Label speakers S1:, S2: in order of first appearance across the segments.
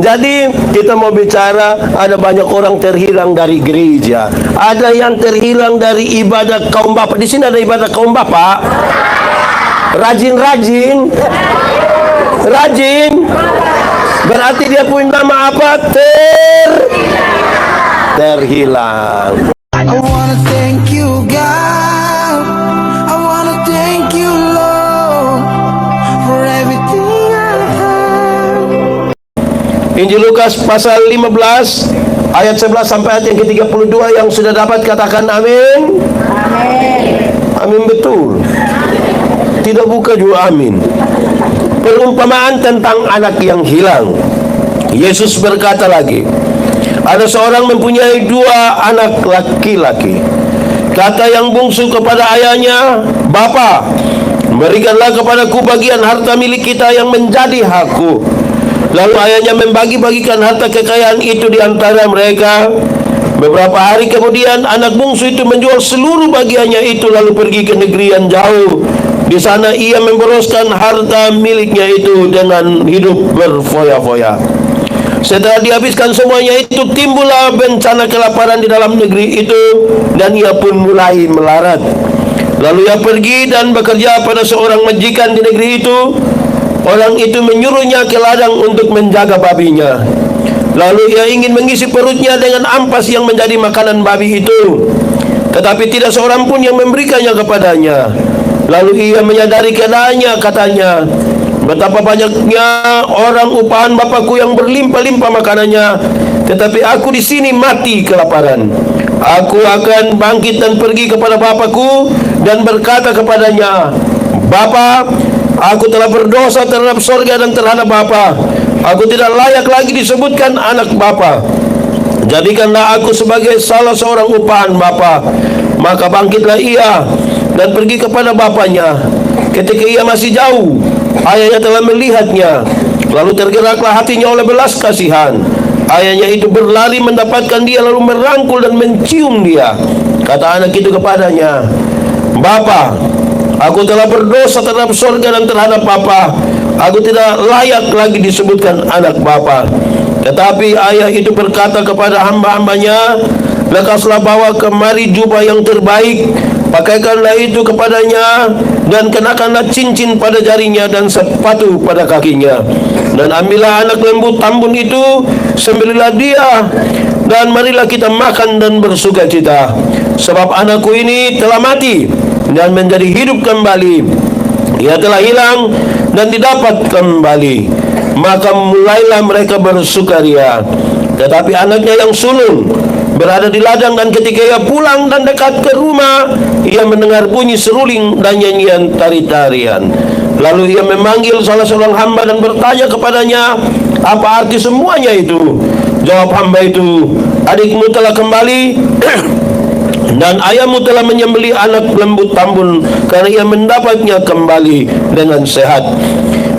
S1: Jadi kita mau bicara, ada banyak orang terhilang dari gereja. Ada yang terhilang dari ibadah kaum bapak. Di sini ada ibadah kaum bapak. Rajin. Berarti dia punya nama apa? Terhilang.
S2: I wanna thank you, God. I wanna thank you, Lord, for everything I have.
S1: Injil Lukas pasal 15 ayat 11 sampai ayat yang ke-32 yang sudah dapat katakan amin. Amin betul. Tidak buka juga amin. Perumpamaan tentang anak yang hilang. Yesus berkata lagi, ada seorang mempunyai 2 anak laki-laki. Kata yang bungsu kepada ayahnya, "Bapa, berikanlah kepadaku bagian harta milik kita yang menjadi hakku." Lalu ayahnya membagi-bagikan harta kekayaan itu di antara mereka. Beberapa hari kemudian anak bungsu itu menjual seluruh bagiannya itu lalu pergi ke negeri yang jauh. Di sana ia memboroskan harta miliknya itu dengan hidup berfoya-foya. Setelah dihabiskan semuanya itu, timbullah bencana kelaparan di dalam negeri itu, dan ia pun mulai melarat. Lalu ia pergi dan bekerja pada seorang majikan di negeri itu. Orang itu menyuruhnya ke ladang untuk menjaga babinya. Lalu ia ingin mengisi perutnya dengan ampas yang menjadi makanan babi itu, tetapi tidak seorang pun yang memberikannya kepadanya. Lalu ia menyadari keadaannya, katanya, "Betapa banyaknya orang upahan bapakku yang berlimpah-limpah makanannya, tetapi aku di sini mati kelaparan. Aku akan bangkit dan pergi kepada bapakku dan berkata kepadanya, Bapa, aku telah berdosa terhadap sorga dan terhadap Bapa. Aku tidak layak lagi disebutkan anak Bapa. Jadikanlah aku sebagai salah seorang upahan Bapa." Maka bangkitlah ia dan pergi kepada bapaknya. Ketika ia masih jauh, ayahnya telah melihatnya. Lalu tergeraklah hatinya oleh belas kasihan. Ayahnya itu berlari mendapatkan dia, lalu merangkul dan mencium dia. Kata anak itu kepadanya, "Bapa, aku telah berdosa terhadap sorga dan terhadap Bapa. Aku tidak layak lagi disebutkan anak Bapa." Tetapi ayah itu berkata kepada hamba-hambanya, "Lekaslah bawa kemari jubah yang terbaik, pakaikanlah itu kepadanya, dan kenakanlah cincin pada jarinya dan sepatu pada kakinya. Dan ambillah anak lembu tambun itu, sembelihlah dia, dan marilah kita makan dan bersuka cita. Sebab anakku ini telah mati dan menjadi hidup kembali. Ia telah hilang dan didapat kembali." Maka mulailah mereka bersukaria. Tetapi anaknya yang sulung berada di ladang, dan ketika ia pulang dan dekat ke rumah, ia mendengar bunyi seruling dan nyanyian tari-tarian. Lalu ia memanggil salah seorang hamba dan bertanya kepadanya, "Apa arti semuanya itu?" Jawab hamba itu, "Adikmu telah kembali dan ayahmu telah menyembelih anak lembu tambun karena ia mendapatnya kembali dengan sehat."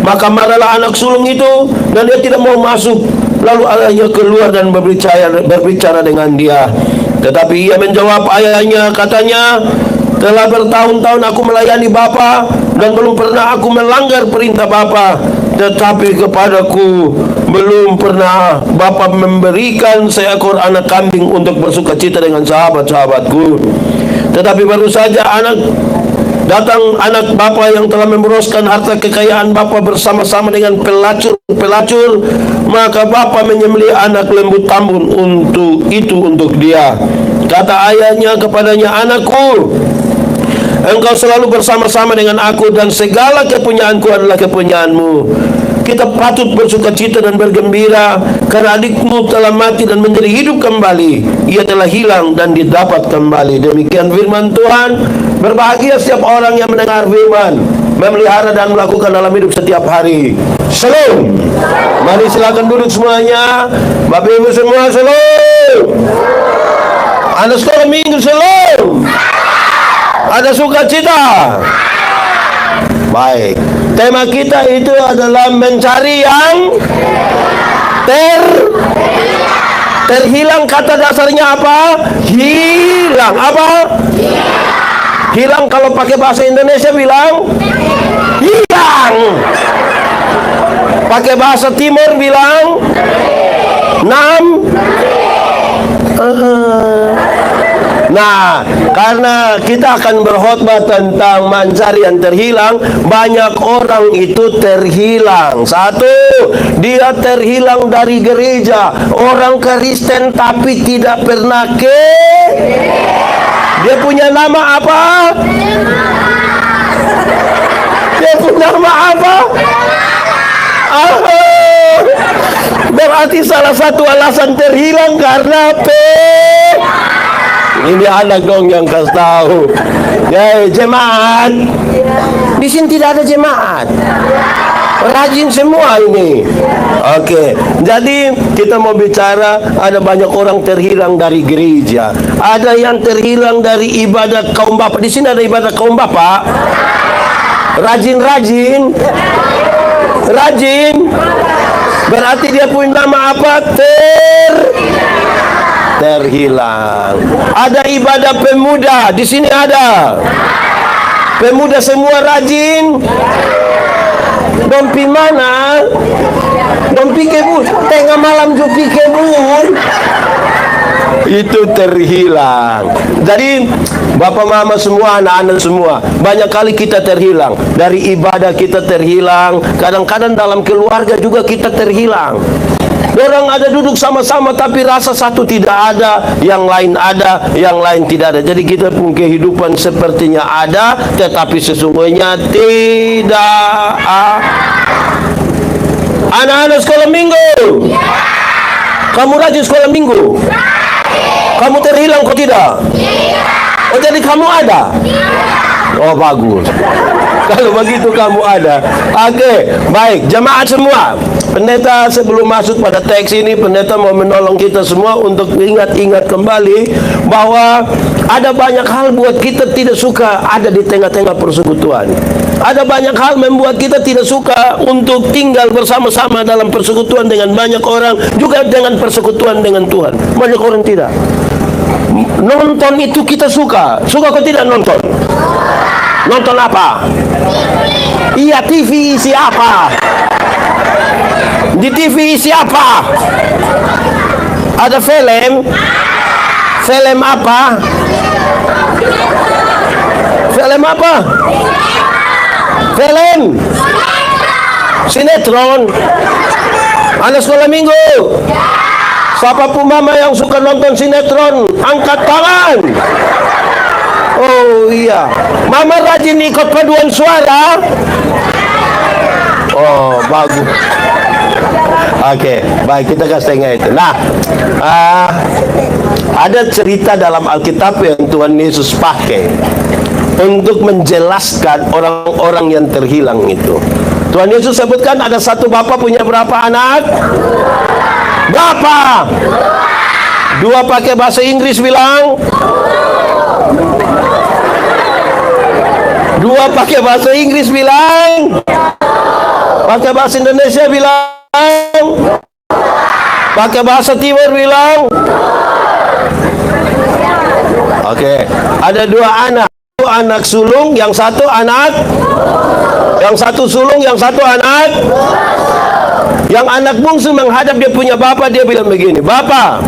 S1: Maka marahlah anak sulung itu, dan dia tidak mau masuk. Lalu ayahnya keluar dan berbicara dengan dia. Tetapi ia menjawab ayahnya, katanya, "Telah bertahun-tahun aku melayani Bapa, dan belum pernah aku melanggar perintah Bapa. Tetapi kepadaku belum pernah Bapa memberikan seekor anak kambing untuk bersuka cita dengan sahabat-sahabatku. Tetapi baru saja datang anak Bapa yang telah memboroskan harta kekayaan Bapa bersama-sama dengan pelacur. Maka Bapa menyembelih anak lembu tambun untuk dia. Kata ayahnya kepadanya, "Anakku, engkau selalu bersama-sama dengan aku, dan segala kepunyaanku adalah kepunyaanmu. Kita patut bersuka cita dan bergembira, karena adikmu telah mati dan menjadi hidup kembali. Ia telah hilang dan didapat kembali." Demikian firman Tuhan. Berbahagia setiap orang yang mendengar firman, memelihara dan melakukan dalam hidup setiap hari. Shalom. Mari silakan duduk semuanya. Bapak Ibu semua, shalom. Ada sekolah minggu, shalom. Ada sukacita. Baik. Tema kita itu adalah mencari yang terhilang. Kata dasarnya apa? Hilang. Apa? Hilang. Kalau pakai bahasa Indonesia bilang hilang. Pakai bahasa Timur bilang Nah, karena kita akan berkhotbah tentang mencari yang terhilang, banyak orang itu terhilang. Satu, dia terhilang dari gereja, orang Kristen tapi tidak pernah dia punya nama apa? Dia punya nama apa? Berarti salah satu alasan terhilang karena ini anak dong yang kasih tahu. Ya, jemaat. Di sini tidak ada jemaat. Rajin semua ini. Oke. Jadi kita mau bicara, ada banyak orang terhilang dari gereja. Ada yang terhilang dari ibadat kaum bapak. Di sini ada ibadat kaum bapak. Rajin. Berarti dia punya nama apa? Terhilang. Ada ibadah pemuda, di sini ada. Pemuda semua rajin. Dompi mana? Dompi kebun. Tengah malam dompi kebun. Itu terhilang. Jadi bapak mama semua, anak-anak semua, banyak kali kita terhilang. Dari ibadah kita terhilang. Kadang-kadang dalam keluarga juga kita terhilang. Orang ada duduk sama-sama tapi rasa satu tidak ada, yang lain ada, yang lain tidak ada. Jadi kita pun kehidupan sepertinya ada, tetapi sesungguhnya tidak. Anak-anak sekolah minggu, kamu rajin sekolah minggu? Kamu terhilang kok tidak? Oh, jadi kamu ada? Oh, bagus. Kalau begitu kamu ada. Oke, baik. Jemaat semua, pendeta sebelum masuk pada teks ini, pendeta mau menolong kita semua untuk ingat-ingat kembali bahwa ada banyak hal buat kita tidak suka ada di tengah-tengah persekutuan. Ada banyak hal membuat kita tidak suka untuk tinggal bersama-sama dalam persekutuan dengan banyak orang, juga dengan persekutuan dengan Tuhan. Banyak orang tidak. Nonton itu kita suka. Suka kok tidak nonton? Nonton apa? Iya, TV isi apa? Di TV isi apa? Ada film? Film apa? Film apa? Film? Sinetron? Anak sekolah minggu? Siapa pun mama yang suka nonton sinetron, angkat tangan. Oh iya, mama rajin ikut paduan suara. Oh, bagus. Oke, baik, kita kasih tengah itu. Nah, ada cerita dalam Alkitab yang Tuhan Yesus pakai untuk menjelaskan orang-orang yang terhilang itu. Tuhan Yesus sebutkan ada satu bapak punya berapa anak? Berapa? Dua pakai bahasa Inggris bilang. Dua pakai bahasa Inggris bilang. Pakai bahasa Indonesia bilang. Pakai bahasa Timur bilang. Oke, ada dua anak. Satu anak sulung, yang satu anak. Yang satu sulung, yang satu anak. Yang anak bungsu menghadap dia punya bapak, dia bilang begini, "Bapak,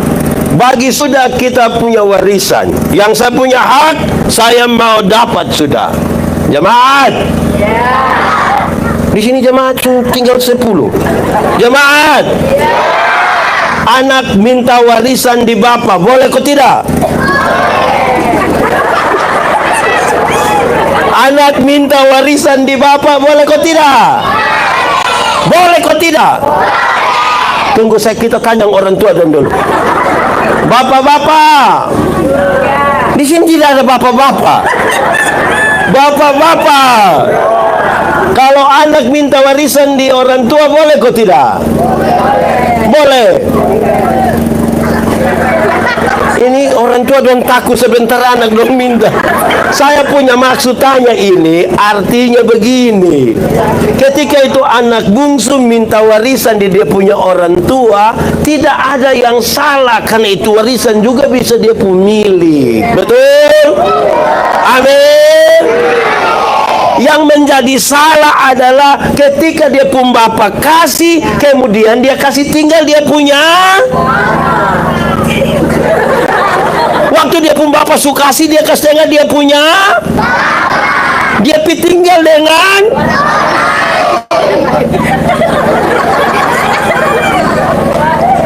S1: bagi sudah kita punya warisan. Yang saya punya hak, saya mau dapat sudah." Jemaat. Di sini jemaat tinggal 10. Jemaat. Anak minta warisan di bapak, boleh kok tidak? Anak minta warisan di bapak, boleh kok tidak? Boleh kok tidak? Tunggu, saya kita kandang orang tua dan dulu. Bapak-bapak, di sini tidak ada bapak-bapak. Bapak-bapak, kalau anak minta warisan di orang tua, boleh kok tidak? Boleh. Ini orang tua dong takut sebentar anak dong minta. Saya punya maksud tanya ini, artinya begini. Ketika itu anak bungsu minta warisan di dia punya orang tua, tidak ada yang salah, karena itu warisan juga bisa dia punya milik. Betul? Amin. Yang menjadi salah adalah ketika dia pun bapak kasih, kemudian dia kasih tinggal dia punya. Waktu dia pun bapak sukasi, dia kasih tinggal dia punya. Dia tinggal dengan.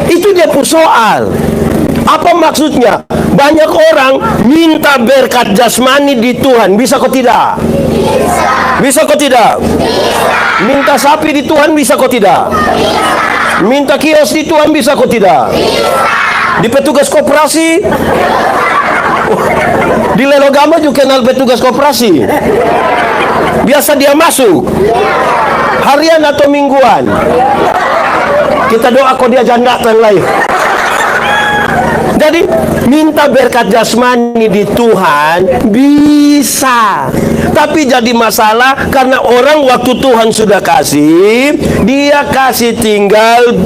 S1: Itu dia pun soal. Apa maksudnya? Banyak orang minta berkat jasmani di Tuhan. Bisa kok tidak? Bisa kok tidak? Minta sapi di Tuhan bisa kok tidak? Minta kios di Tuhan bisa kok tidak? Di petugas koperasi, di Lelogama juga kenal petugas koperasi. Biasa dia masuk harian atau mingguan. Kita doa kok dia jangan datang lagi. Jadi minta berkat jasmani di Tuhan bisa, tapi jadi masalah karena orang waktu Tuhan sudah kasih, dia kasih tinggal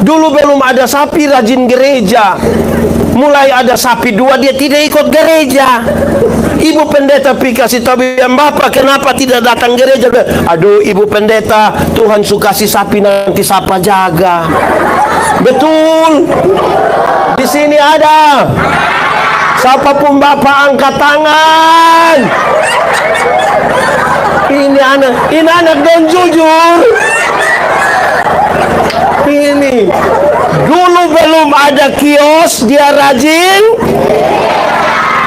S1: dulu belum ada sapi rajin gereja. Mulai ada sapi 2 dia tidak ikut gereja. Ibu pendeta kasih tahu yang bapak kenapa tidak datang gereja. Aduh ibu pendeta, Tuhan suka kasih sapi nanti siapa jaga. Betul. Di sini ada. Siapapun bapak angkat tangan. Ini anak dan jujur. Ini dulu belum ada kios, dia rajin.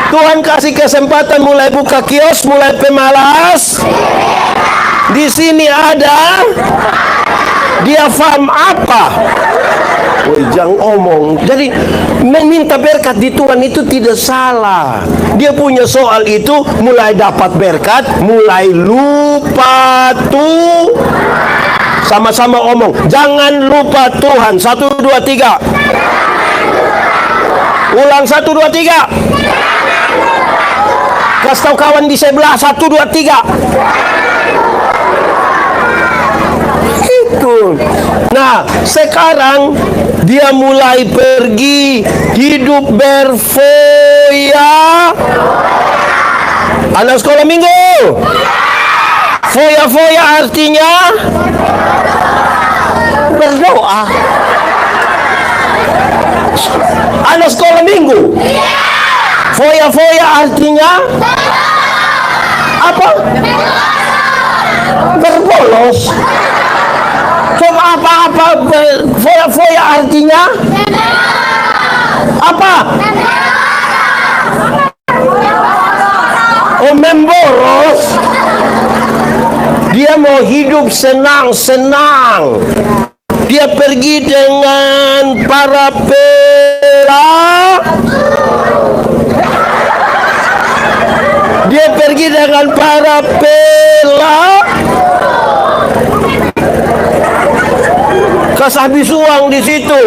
S1: Tuhan kasih kesempatan mulai buka kios, mulai pemalas. Di sini ada. Dia paham apa? Jangan omong. Jadi meminta berkat di Tuhan itu tidak salah. Dia punya soal itu mulai dapat berkat, mulai lupa tuh. Sama-sama omong, jangan lupa Tuhan. 1, 2, 3. Ulang 1, 2, 3. Kasih tahu kawan di sebelah 1, 2, 3. Itu. Nah, sekarang dia mulai pergi hidup berfoya. Anak sekolah minggu. Foya-foya artinya berdoa. Anak sekolah minggu. Foya-foya artinya apa? Berbolos. Coba apa-apa foya-foya artinya apa? Oh, memboros. Dia mau hidup senang-senang. Dia pergi dengan para Dia pergi dengan para Kas habis uang di situ.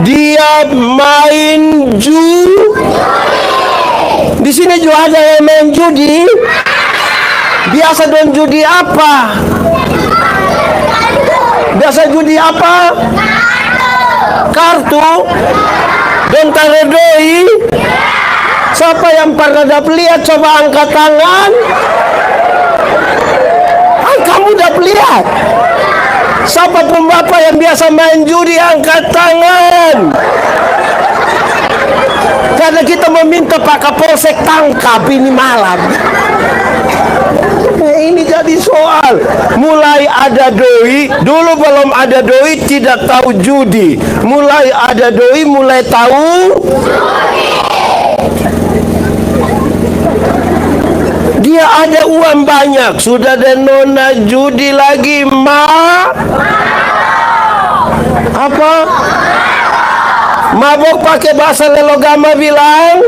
S1: Dia main Di sini juga ada yang main judi. Biasa don judi apa? Biasa judi apa? Kartu. Don taredoi. Siapa yang pernah lihat? Coba angkat tangan. Kamu udah lihat? Siapa pun bapak yang biasa main judi angkat tangan. Karena kita meminta Pak Kapolsek tangkap ini malam. Ini jadi soal. Mulai ada doi. Dulu belum ada doi, tidak tahu judi. Mulai ada doi, mulai tahu. Dia ada uang banyak. Sudah ada nona judi lagi, apa? Mabok pakai bahasa Lelogama bilang.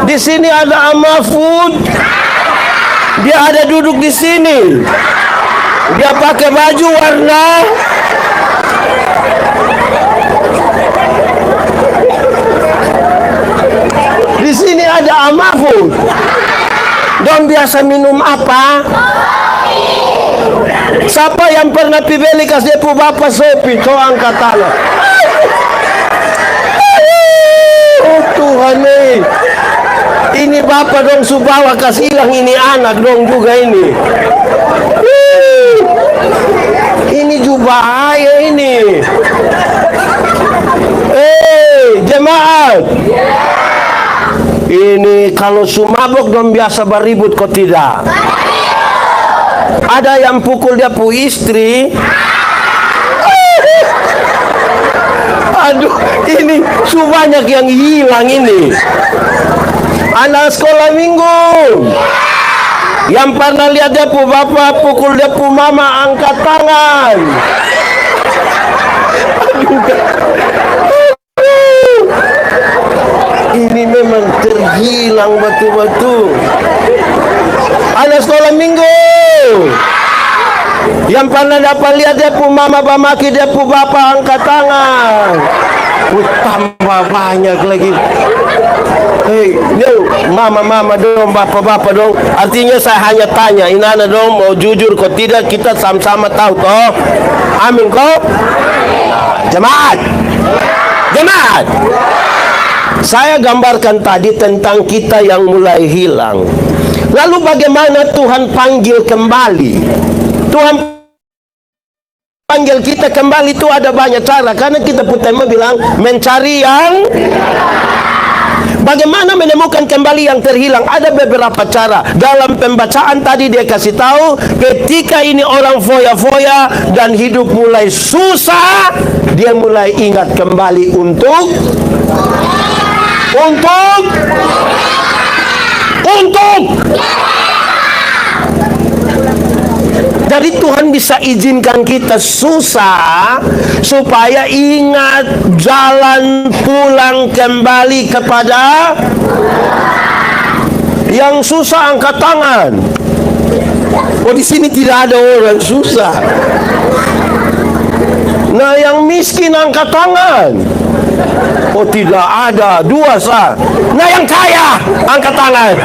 S1: Di sini ada Amafud. Dia ada duduk di sini. Dia pakai baju warna. Di sini ada Amafud. Don biasa minum apa? Siapa yang pernah pibeli kasih pu bapak sopi? Coba angkat tangan. Oh Tuhan nih. Ini bapak dong subawa kasih hilang ini anak dong juga ini. Ini juga bahaya ini. Jemaat. Ini kalau sumabok dong biasa beribut kok tidak. Ada yang pukul dia pu istri. Aduh, ini banyak yang hilang ini. Anak sekolah minggu yang pernah lihat dia pu bapak pukul dia pu mama angkat tangan. Ini memang terhilang betul-betul. Anak sekolah minggu yang pernah dapat lihat dia pu mama maki dia pu bapak angkat tangan. Tambah banyak lagi. Hei, mama dong, bapak dong. Artinya saya hanya tanya, inana dong mau jujur kok tidak, kita sama-sama tahu toh. Amin kok. Jemaat. Saya gambarkan tadi tentang kita yang mulai hilang. Lalu bagaimana Tuhan panggil kembali? Tuhan panggil kita kembali itu ada banyak cara. Karena kita pertama bilang mencari yang. Bagaimana menemukan kembali yang terhilang? Ada beberapa cara. Dalam pembacaan tadi dia kasih tahu, ketika ini orang foya-foya dan hidup mulai susah, dia mulai ingat kembali untuk jadi Tuhan bisa izinkan kita susah supaya ingat jalan pulang kembali kepada yang susah. Angkat tangan. Oh, di sini tidak ada orang susah. Nah, yang miskin angkat tangan. Oh, tidak ada. Dua sah. Nah, yang kaya angkat tangan.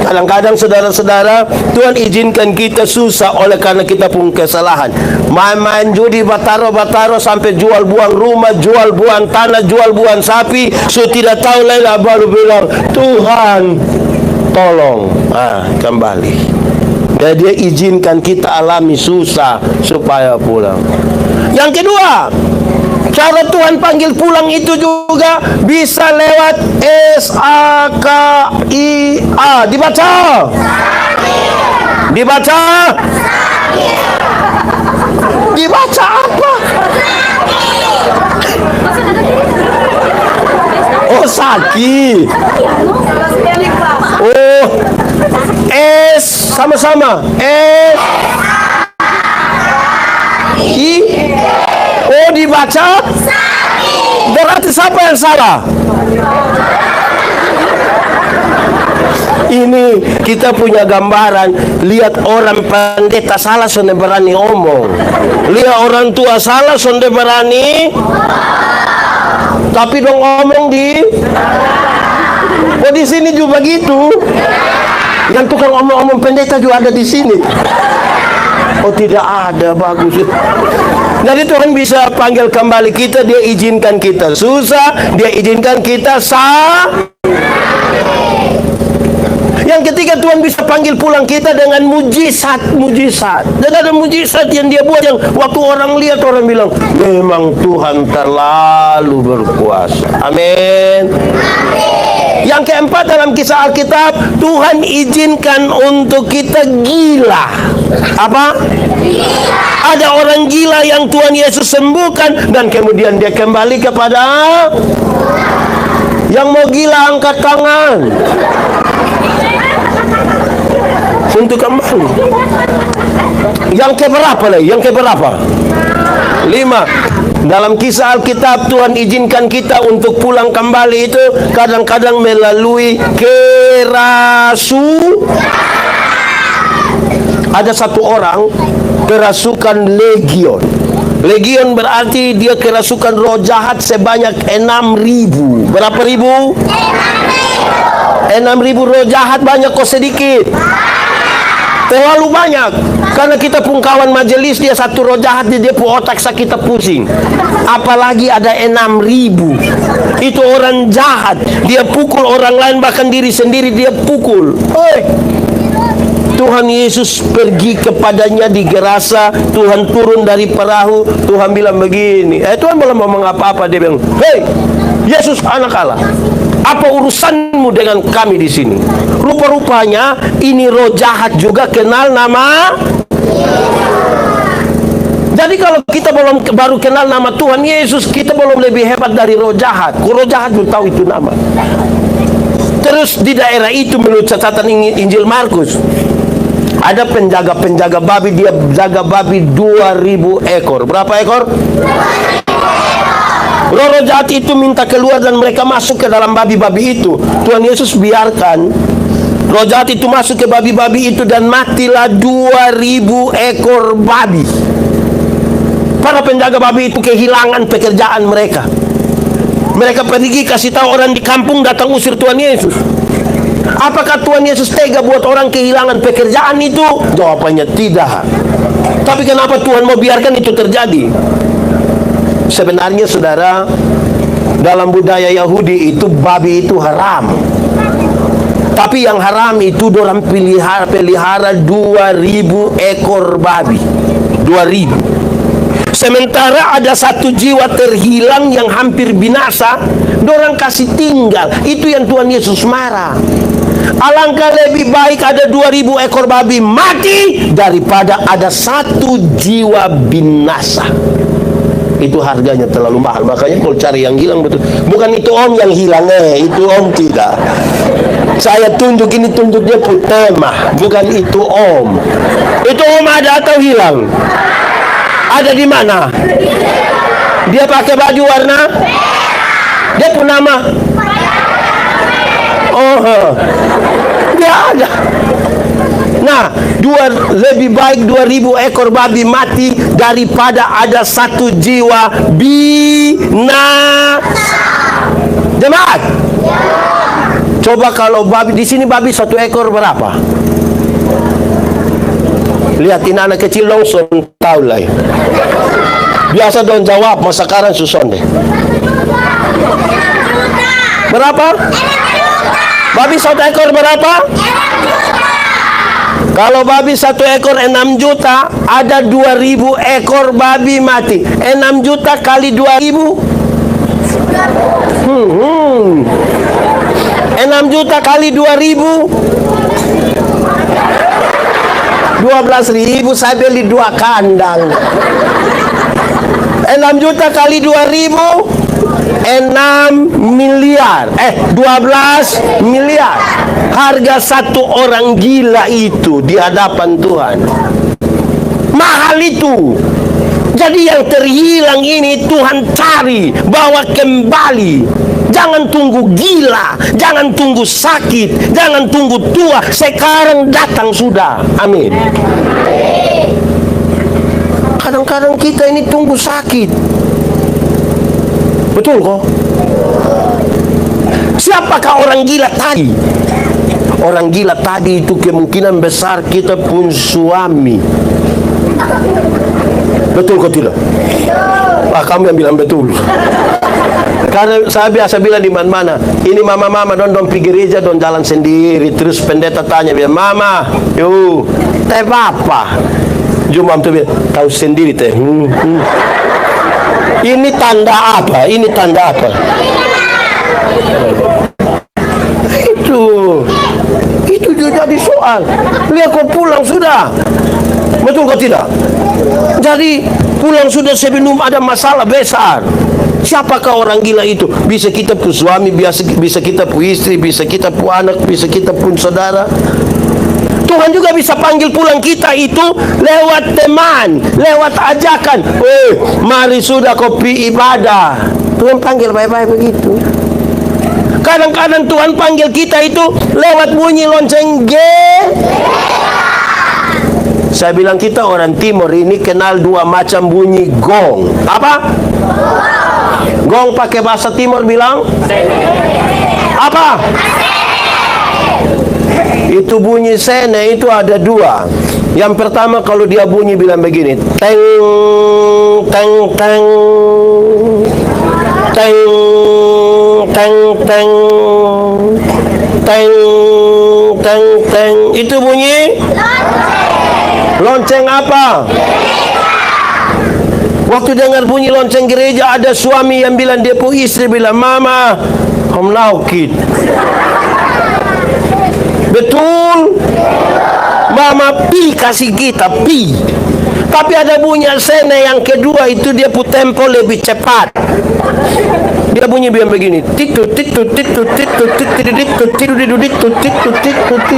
S1: Kadang-kadang saudara-saudara, Tuhan izinkan kita susah oleh karena kita pun kesalahan. Main-main judi, bataro sampai jual buang rumah, jual buang tanah, jual buang sapi. So tidak tahu lela baru bilang, Tuhan tolong. Kembali. Dan dia izinkan kita alami susah supaya pulang. Yang kedua, cara Tuhan panggil pulang itu juga bisa lewat SAKIA. Dibaca. Dibaca apa? Oh, sakit. Oh, sama-sama. Oh, dibaca. Berarti siapa yang salah? Ini kita punya gambaran. Lihat orang pendeta salah sonde berani omong. Lihat orang tua salah sonde berani. Tapi dong omong di. Oh, di sini juga begitu. Yang tukang omong-omong pendeta juga ada di sini. Oh, tidak ada. Bagus. Jadi Tuhan bisa panggil kembali kita. Dia izinkan kita susah. Dia izinkan kita sah. Yang ketiga, Tuhan bisa panggil pulang kita dengan mujizat. Dan ada mujizat yang dia buat yang waktu orang lihat, orang bilang, memang Tuhan terlalu berkuasa. Amin. Yang keempat, dalam kisah Alkitab, Tuhan izinkan untuk kita gila. Apa? Ada orang gila yang Tuhan Yesus sembuhkan dan kemudian dia kembali kepada. Yang mau gila angkat tangan untuk kembali. Yang keberapa lagi? Yang keberapa? 5. Dalam kisah Alkitab, Tuhan izinkan kita untuk pulang kembali itu kadang-kadang melalui Ada satu orang kerasukan legion. Legion berarti dia kerasukan roh jahat sebanyak 6.000. Berapa ribu? 6.000 roh jahat. Banyak kok sedikit? Terlalu banyak. Karena kita pun kawan majelis, dia satu roh jahat, dia pun otak kita pusing. Apalagi ada 6.000. Itu orang jahat. Dia pukul orang lain, bahkan diri sendiri dia pukul. Tuhan Yesus pergi kepadanya di Gerasa. Tuhan turun dari perahu. Tuhan bilang begini. Tuhan belum ngomong apa-apa. Dia bilang, "Hei, Yesus anak Allah, apa urusanmu dengan kami di sini?" Rupa-rupanya ini roh jahat juga kenal nama. Jadi kalau kita baru kenal nama Tuhan Yesus, kita belum lebih hebat dari roh jahat. Roh jahat belum tahu itu nama. Terus di daerah itu menurut catatan Injil Markus, ada penjaga babi. Dia jaga babi 2.000 ekor. Berapa ekor? Roh jahat itu minta keluar dan mereka masuk ke dalam babi-babi itu. Tuhan Yesus biarkan roh jahat itu masuk ke babi-babi itu dan matilah 2.000 ekor babi. Para penjaga babi itu kehilangan pekerjaan mereka. Mereka pergi kasih tahu orang di kampung, datang usir Tuhan Yesus. Apakah Tuhan Yesus tega buat orang kehilangan pekerjaan itu? Jawabannya tidak. Tapi kenapa Tuhan mau biarkan itu terjadi? Sebenarnya saudara, dalam budaya Yahudi itu babi itu haram. Tapi yang haram itu dorang pelihara 2.000 ekor babi. 2.000. Sementara ada satu jiwa terhilang yang hampir binasa, dorang kasih tinggal. Itu yang Tuhan Yesus marah. Alangkah lebih baik ada 2.000 ekor babi mati daripada ada satu jiwa binasa. Itu harganya terlalu mahal. Makanya kalau cari yang hilang betul. Bukan itu om yang hilang, itu om tidak. Saya tunjuk ini, tunjuknya tema. Bukan itu om. Itu om ada atau hilang? Ada di mana? Dia pakai baju warna? Dia pun nama? Dia ada. Nah, lebih baik 2.000 ekor babi mati daripada ada satu jiwa binasa. Jemaat, coba kalau babi di sini, babi satu ekor berapa? Lihatin anak kecil langsung tahu lah. Biasa dong jawab, masa sekarang susun deh. Berapa? Babi satu ekor berapa? Kalau babi satu ekor 6 juta, ada 2.000 ekor babi mati. 6 juta kali 2.000. 6 juta kali 2.000. 12.000 saya beli 2 kandang. 6 juta kali 2.000, 6 miliar. 12 miliar. Harga satu orang gila itu di hadapan Tuhan. Mahal itu. Jadi yang terhilang ini Tuhan cari, bawa kembali. Jangan tunggu gila, jangan tunggu sakit, jangan tunggu tua. Sekarang datang sudah. Amin. Kadang-kadang kita ini tunggu sakit. Betul kok? Siapakah orang gila tadi? Orang gila tadi itu kemungkinan besar kita pun suami. Betul kok tidak? Kamu yang bilang betul. Karena saya biasa bilang di mana-mana, ini mama-mama don pergi gereja, don jalan sendiri. Terus pendeta tanya dia, "Mama, yuk, teh apa?" Jumam tuh bilang, "Tahu sendiri teh." Ini tanda apa? Ini tanda apa? Itu juga jadi soal. Lihat kok pulang sudah. Betul kok tidak? Jadi pulang sudah sebelum ada masalah besar. Siapakah orang gila itu? Bisa kita pun suami, bisa kita pun istri, bisa kita pun anak, bisa kita pun saudara. Tuhan juga bisa panggil pulang kita itu lewat teman, lewat ajakan. Mari sudah kopi ibadah. Tuhan panggil baik-baik begitu. Kadang-kadang Tuhan panggil kita itu lewat bunyi lonceng G. Saya bilang kita orang timur ini kenal 2 macam bunyi gong. Apa? Gong pakai bahasa timur bilang apa? Itu bunyi sene itu ada 2. Yang pertama kalau dia bunyi bilang begini, teng teng teng teng teng teng teng teng teng. Itu bunyi lonceng apa? Waktu dengar bunyi lonceng gereja, ada suami yang bilang, dia pun istri bilang, "Mama, home now kid." Betul? Mama pi kasih kita pi. Tapi ada bunyi sene yang kedua itu dia pun tempo lebih cepat. Dia bunyi bilang begini, titu titu titu titu titu titu titu titu titu titu.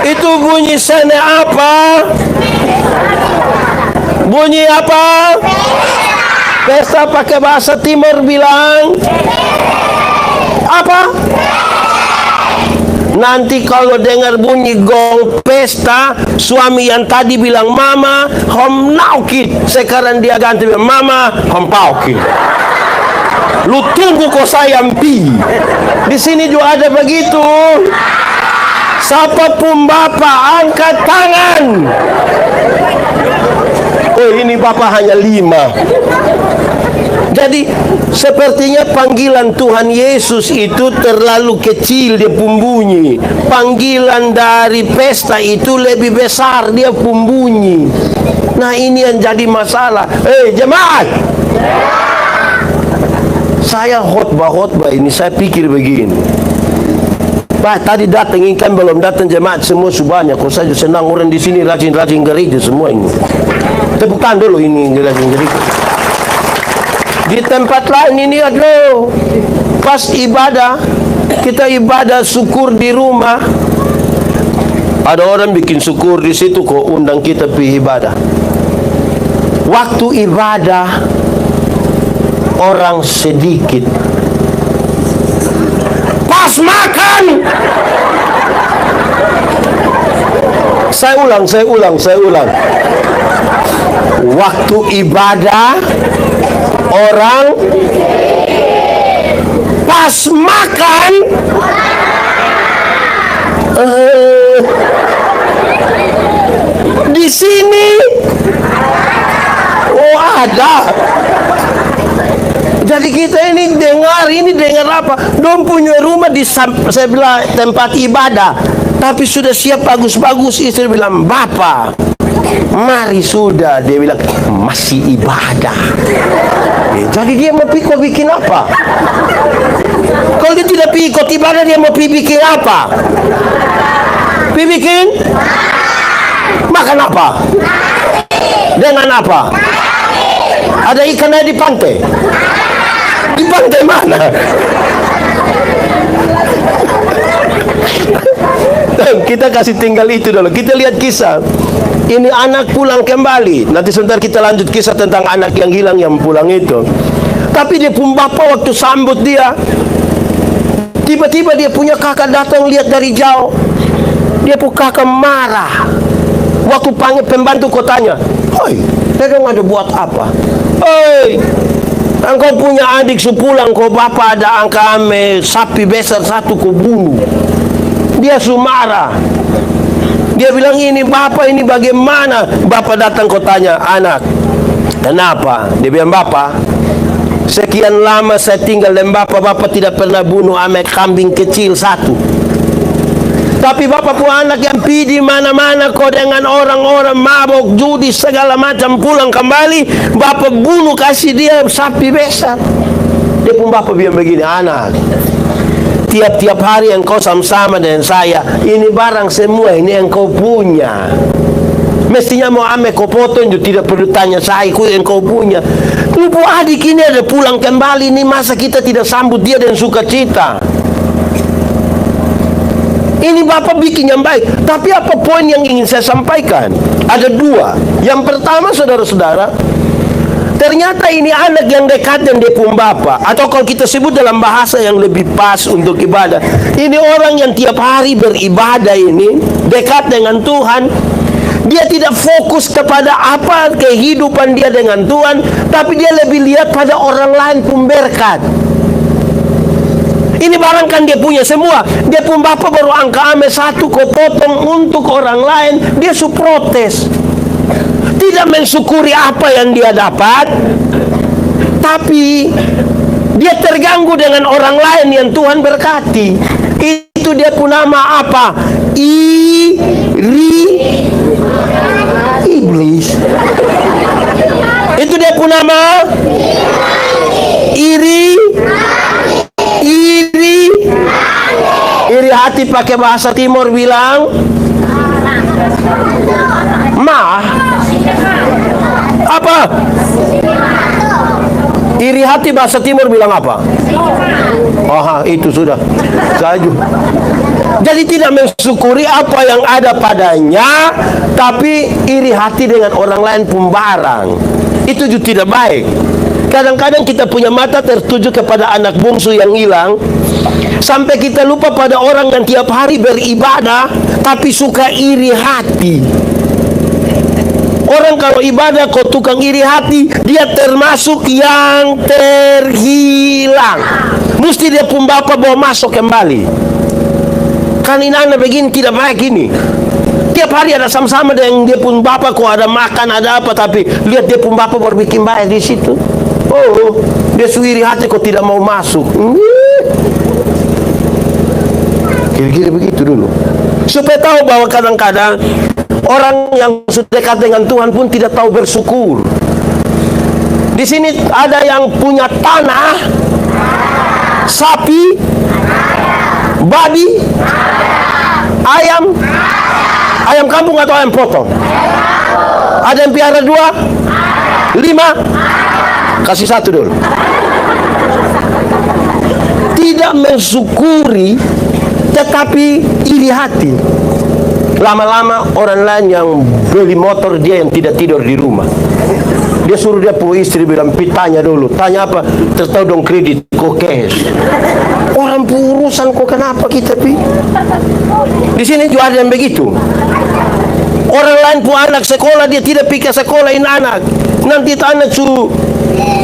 S1: Itu bunyi sene apa? Bunyi apa? Pesta pakai bahasa timur bilang apa? Nanti kalau dengar bunyi gong pesta, suami yang tadi bilang mama home now kid, sekarang dia ganti bilang mama home pau kid. Lu tunggu kok sayang pi. Di sini juga ada begitu. Siapapun bapak angkat tangan. Oh, ini bapak hanya 5. Jadi sepertinya panggilan Tuhan Yesus itu terlalu kecil dia bunyi. Panggilan dari pesta itu lebih besar dia bunyi. Nah, ini yang jadi masalah. Jemaat, saya khotbah ini saya pikir begini. Pak, tadi datang ini kan belum datang jemaat semua subahnya. Kok saja senang orang di sini rajin-rajin gereja semua ini. Tepuk tangan dulu ini rajin gereja. Di tempat lain ini aduh, pas ibadah, kita ibadah syukur di rumah, ada orang bikin syukur di situ kok undang kita pergi ibadah. Waktu ibadah orang sedikit. Pas makan, saya ulang. Waktu ibadah orang, pas makan di sini ada. Jadi kita ini dengar apa? Dong punya rumah di sebelah tempat ibadah, tapi sudah siap bagus-bagus. Istri bilang, "Bapak, mari sudah." Dia bilang, "Masih ibadah." Jadi dia mau bikin apa? Kalau dia tidak ikut ibadah, dia mau bikin apa? Bikin? Makan apa? Dengan apa? Ada ikannya di pantai? Di pantai mana? Kita kasih tinggal itu dulu. Kita lihat kisah. Ini anak pulang kembali. Nanti sebentar kita lanjut kisah tentang anak yang hilang yang pulang itu. Tapi dia pun bapak waktu sambut dia, tiba-tiba dia punya kakak datang lihat dari jauh. Dia pun kakak marah. Waktu panggil pembantu kotanya, "Hoi, kau ada buat apa? Hoi, engkau punya adik sepulang kau bapak ada angka ame sapi besar satu kau bunuh." Dia marah. Dia bilang, "Ini bapak, ini bagaimana?" Bapak datang kotanya, "Anak, kenapa?" Dia bilang, "Bapak, sekian lama saya tinggal dengan bapak tidak pernah bunuh ame kambing kecil satu. Tapi bapak punya anak yang pergi di mana-mana kok dengan orang-orang mabok, judi, segala macam, pulang kembali, bapak bunuh kasih dia sapi besar." Dia pun bapak bilang begini, "Anak, tiap-tiap hari engkau sama-sama dengan saya, ini barang semua ini engkau punya. Mestinya mau ame kau potong juga tidak perlu tanya saya, engkau punya. Lupa adik ini ada pulang kembali, ini masa kita tidak sambut dia dengan sukacita?" Ini bapak bikin yang baik. Tapi apa poin yang ingin saya sampaikan? Ada 2. Yang pertama, saudara-saudara, ternyata ini anak yang dekat dengan dia pun bapak, atau kalau kita sebut dalam bahasa yang lebih pas untuk ibadah, ini orang yang tiap hari beribadah ini dekat dengan Tuhan. Dia tidak fokus kepada apa kehidupan dia dengan Tuhan, tapi dia lebih lihat pada orang lain pun berkat. Ini barang kan dia punya semua. Dia pun bapak baru angka ame satu kau potong untuk orang lain, dia protes. tidak mensyukuri apa yang dia dapat, tapi dia terganggu dengan orang lain yang Tuhan berkati. Itu dia pun nama apa? Iblis. Itu dia pun nama iri hati. Pakai bahasa Timur bilang apa? Iri hati bahasa Timur bilang apa? Itu sudah saja. Jadi tidak mensyukuri apa yang ada padanya, tapi iri hati dengan orang lain pembarang. Itu juga tidak baik. Kadang-kadang kita punya mata tertuju kepada anak bungsu yang hilang, sampai kita lupa pada orang yang tiap hari beribadah tapi suka iri hati. Orang kalau ibadah kok tukang iri hati, dia termasuk yang terhilang. Mesti dia pun Bapak bawa masuk kembali. Kan ini anak begini tidak baik ini. Tiap hari ada sama-sama dengan dia pun Bapak, kok ada makan ada apa, tapi lihat dia pun Bapak berbikin baik di situ. Dia suiri hati kok tidak mau masuk. Kira-kira begitu dulu. Supaya tahu bahwa kadang-kadang orang yang sudah dekat dengan Tuhan pun tidak tahu bersyukur. Di sini ada yang punya tanah, sapi, babi, ayam kampung atau ayam potong. Ada yang piara 2, 5, kasih 1 dulu. Tidak mensyukuri, tetapi iri hati. Lama-lama orang lain yang beli motor, dia yang tidak tidur di rumah. Dia suruh dia punya istri bilang, tanya dulu. Tanya apa? Tertahu dong kredit, kok cash. Orang urusan kok kenapa kita pi? Di sini juga ada yang begitu. Orang lain punya anak sekolah, dia tidak pikir sekolahin anak. Nanti anak suruh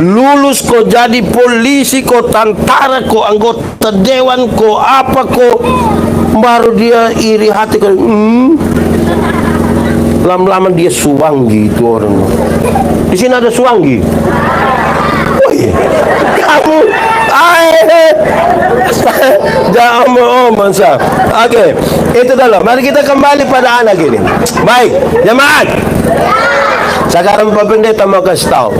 S1: lulus kok jadi polisi, kok tentara, kok anggota dewan, kok apa, kok baru dia iri hati kok. Lama-lama dia suwangi itu orang. Di sini ada suwangi. Woi, kamu jangan masa. Oke, itu dalam. Mari kita kembali pada anak ini. Baik, jemaat. Sekarang Pak Pendeta mau kasih tahu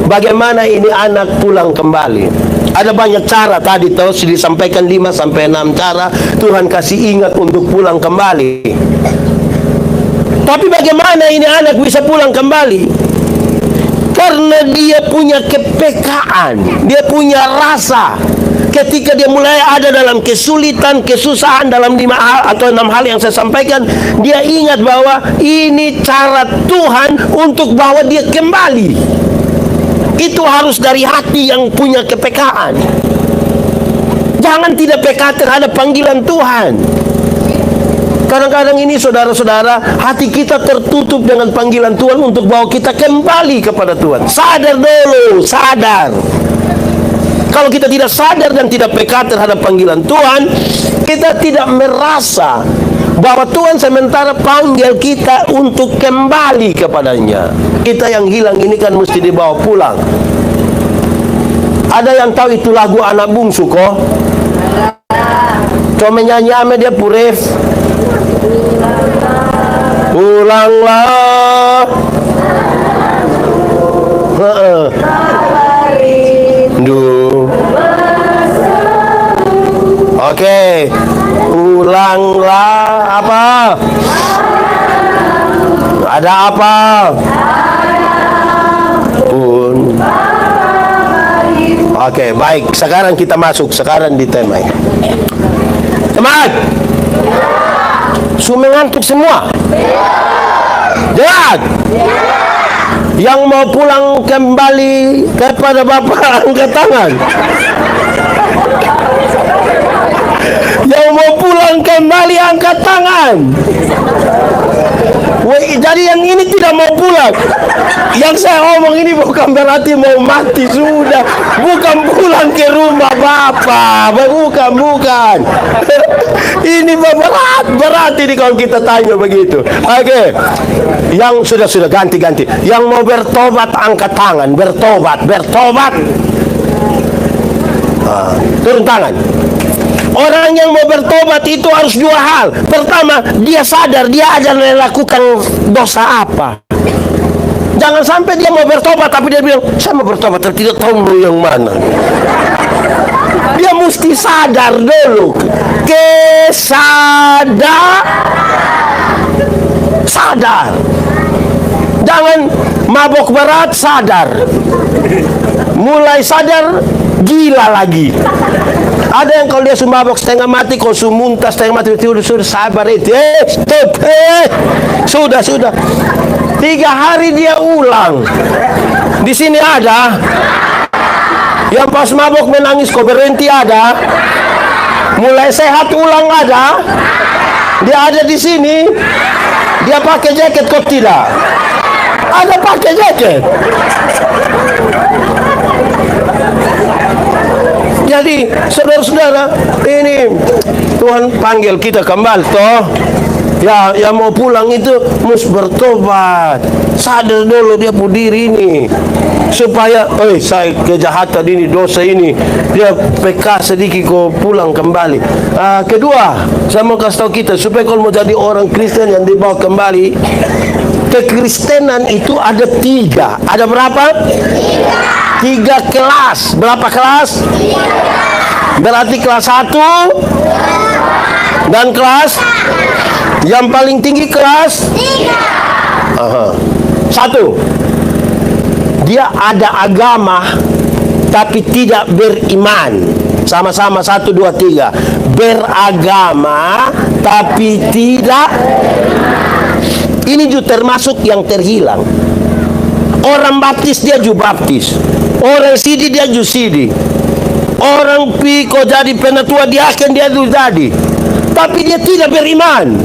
S1: bagaimana ini anak pulang kembali. Ada banyak cara tadi tahu disampaikan 5 sampai 6 cara Tuhan kasih ingat untuk pulang kembali. Tapi bagaimana ini anak bisa pulang kembali? Karena dia punya kepekaan, dia punya rasa. Ketika dia mulai ada dalam kesulitan, kesusahan dalam 5 hal atau 6 hal yang saya sampaikan, dia ingat bahwa ini cara Tuhan untuk bawa dia kembali. Itu harus dari hati yang punya kepekaan. Jangan tidak peka terhadap panggilan Tuhan. Kadang-kadang ini saudara-saudara, hati kita tertutup dengan panggilan Tuhan untuk bawa kita kembali kepada Tuhan. Sadar dulu, sadar. Kalau kita tidak sadar dan tidak peka terhadap panggilan Tuhan, kita tidak merasa bahwa Tuhan sementara panggil kita untuk kembali kepadanya. Kita yang hilang ini kan mesti dibawa pulang. Ada yang tahu itu lagu anak bungsu kok? Coba menyanyi ame dia puref. Pulanglah. Oke, ulanglah apa? Ada apa? Pun. Oke, baik. Sekarang kita masuk sekarang di tema ini. Teman, sudah mengantuk semua? Jangan. Yang mau pulang kembali kepada Bapak angkat tangan. Yang mau pulang kembali angkat tangan. Jadi yang ini tidak mau pulang. Yang saya omong ini bukan berarti mau mati sudah. Bukan pulang ke rumah Bapak. Bukan. Ini berat ini kalau kita tanya begitu. Oke. Yang sudah ganti. Yang mau bertobat angkat tangan. Bertobat. Turun tangan. Orang yang mau bertobat itu harus dua hal. Pertama, dia sadar dia aja melakukan dosa apa. Jangan sampai dia mau bertobat tapi dia bilang, saya mau bertobat tapi tidak tahu mau yang mana. Dia mesti sadar dulu. Sadar. Jangan mabok berat, sadar. Mulai sadar, gila lagi. Ada yang kalau dia mabok setengah mati, kalau muntah setengah mati, sudah sabar itu. Stop. Sudah. 3 hari dia ulang. Di sini ada yang pas mabok menangis kok berhenti ada. Mulai sehat ulang ada. Dia ada di sini. Dia pakai jaket kok tidak. Ada pakai jaket. Jadi saudara-saudara, ini Tuhan panggil kita kembali toh. Ya, yang mau pulang itu mesti bertobat. Sadar dulu dia punya diri ini. Supaya, saya kejahatan ini, dosa ini. Dia peka sedikit kok pulang kembali. Kedua, saya mau kasih tahu kita supaya kalau mau jadi orang Kristen yang dibawa kembali. Kekristenan itu ada 3. Ada berapa? 3 kelas. Berapa kelas? 3. Berarti kelas 1 dan kelas yang paling tinggi kelas 3. 1. Dia ada agama tapi tidak beriman. Sama-sama 1, 2, 3. Beragama tapi tidak. Ini juga termasuk yang terhilang. Orang baptis dia juga baptis. Orang sidi dia juga sidi. Orang piko jadi penatua diaken dia juga jadi. Tapi dia tidak beriman.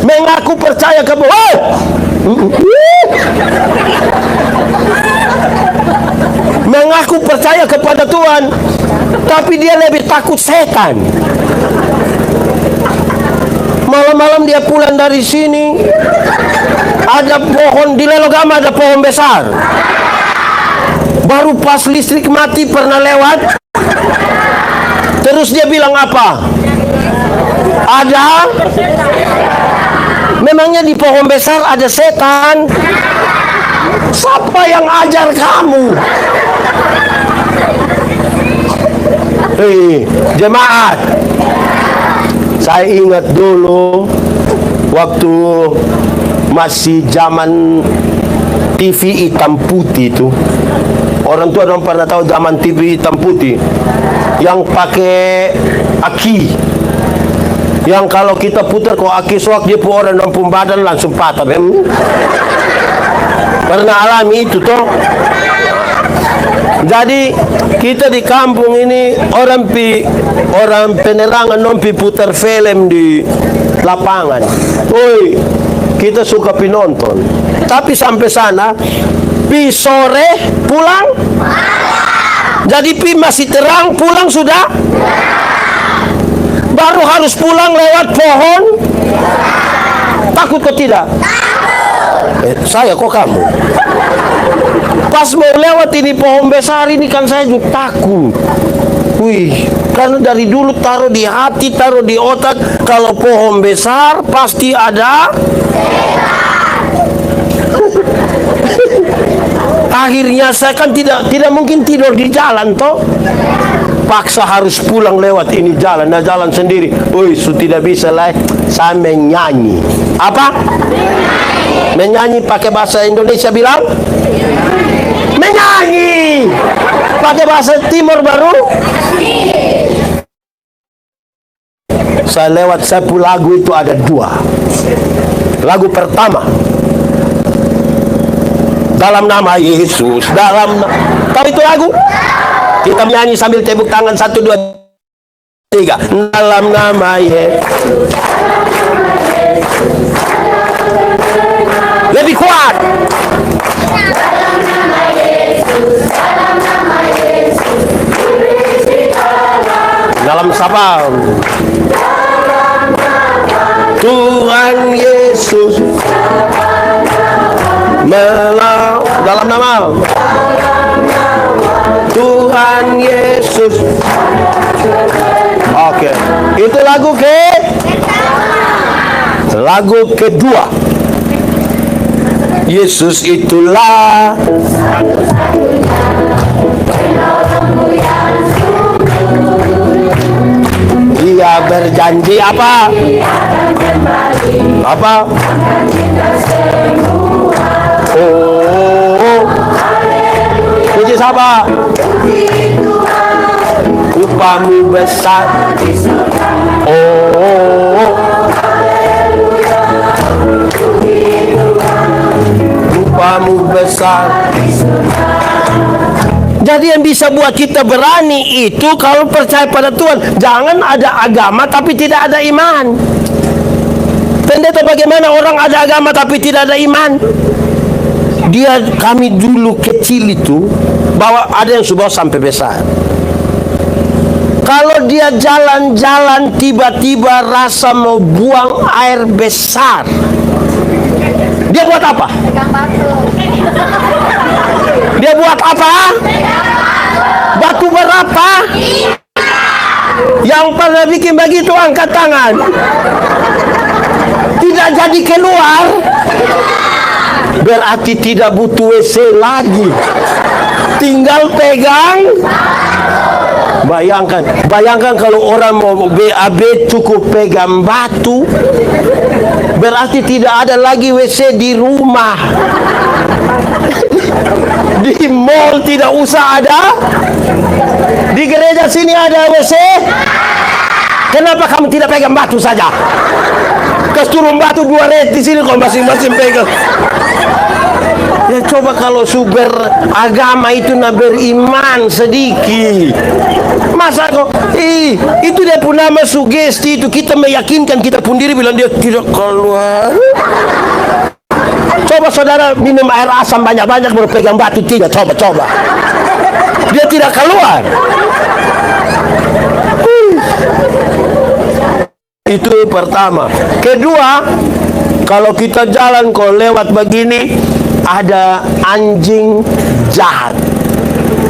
S1: Mengaku percaya kepada mengaku percaya kepada Tuhan, tapi dia lebih takut setan. Malam-malam dia pulang dari sini, ada pohon di Lelogama, ada pohon besar. Baru pas listrik mati pernah lewat, terus dia bilang apa? Ada? Memangnya di pohon besar ada setan? Siapa yang ajar kamu? Jemaat, saya ingat dulu waktu masih zaman TV hitam putih itu. Orang tua dong pernah tahu zaman TV hitam putih yang pakai aki. Yang kalau kita putar kok aki soak dia orang dampung badan langsung patah. Pernah alami itu toh. Jadi kita di kampung ini orang penerangan nompi putar film di lapangan. Kita suka pinonton. Tapi sampai sana pi sore pulang. Jadi pi masih terang pulang sudah. Baru harus pulang lewat pohon. Takut kok tidak? Saya kok kamu? Pas mau lewat ini pohon besar ini kan saya juga takut. Karena dari dulu taruh di hati, taruh di otak, kalau pohon besar pasti ada. Akhirnya saya kan tidak mungkin tidur di jalan toh. Paksa harus pulang lewat ini jalan, jalan sendiri. Tidak bisa lah. Saya menyanyi. Apa? Menyanyi pakai bahasa Indonesia bilang? Menyanyi. Pakai bahasa Timur baru? Saya lewat satu lagu itu ada 2. Lagu pertama, dalam nama Yesus, tahu itu lagu? Kita menyanyi sambil tepuk tangan 1, 2, 3. Dalam nama Yesus. lebih kuat. Dalam siapa? Tuhan Yesus. Dalam nama Tuhan Yesus. Oke, itu lagu kedua. Yesus itulah Dia berjanji apa? Apa? Oh, puji siapa? Upamu besar. Oh, upamu besar. Jadi yang bisa buat kita berani itu kalau percaya pada Tuhan. Jangan ada agama tapi tidak ada iman. Pendeta, bagaimana orang ada agama tapi tidak ada iman? Kami dulu kecil itu bawa, ada yang sudah sampai besar. Kalau dia jalan-jalan tiba-tiba rasa mau buang air besar, dia buat apa? Dia buat apa? Batu berapa? Yang pernah bikin begitu angkat tangan. Tidak jadi keluar, berarti tidak butuh WC lagi. Tinggal pegang. Bayangkan kalau orang mau BAB cukup pegang batu, berarti tidak ada lagi WC di rumah. Di mall tidak usah ada. Di gereja sini ada WC. Kenapa kamu tidak pegang batu saja? Kas turun batu 2 red di sini kok masing-masing pegang. Ya coba kalau sumber agama itu beriman sedikit. Masa kok itu dia pun nama sugesti itu, kita meyakinkan kita pun diri bilang dia tidak keluar. Coba saudara minum air asam banyak-banyak baru pegang batu 3, coba. Dia tidak keluar. Itu pertama. Kedua, kalau kita jalan kok lewat begini ada anjing jahat.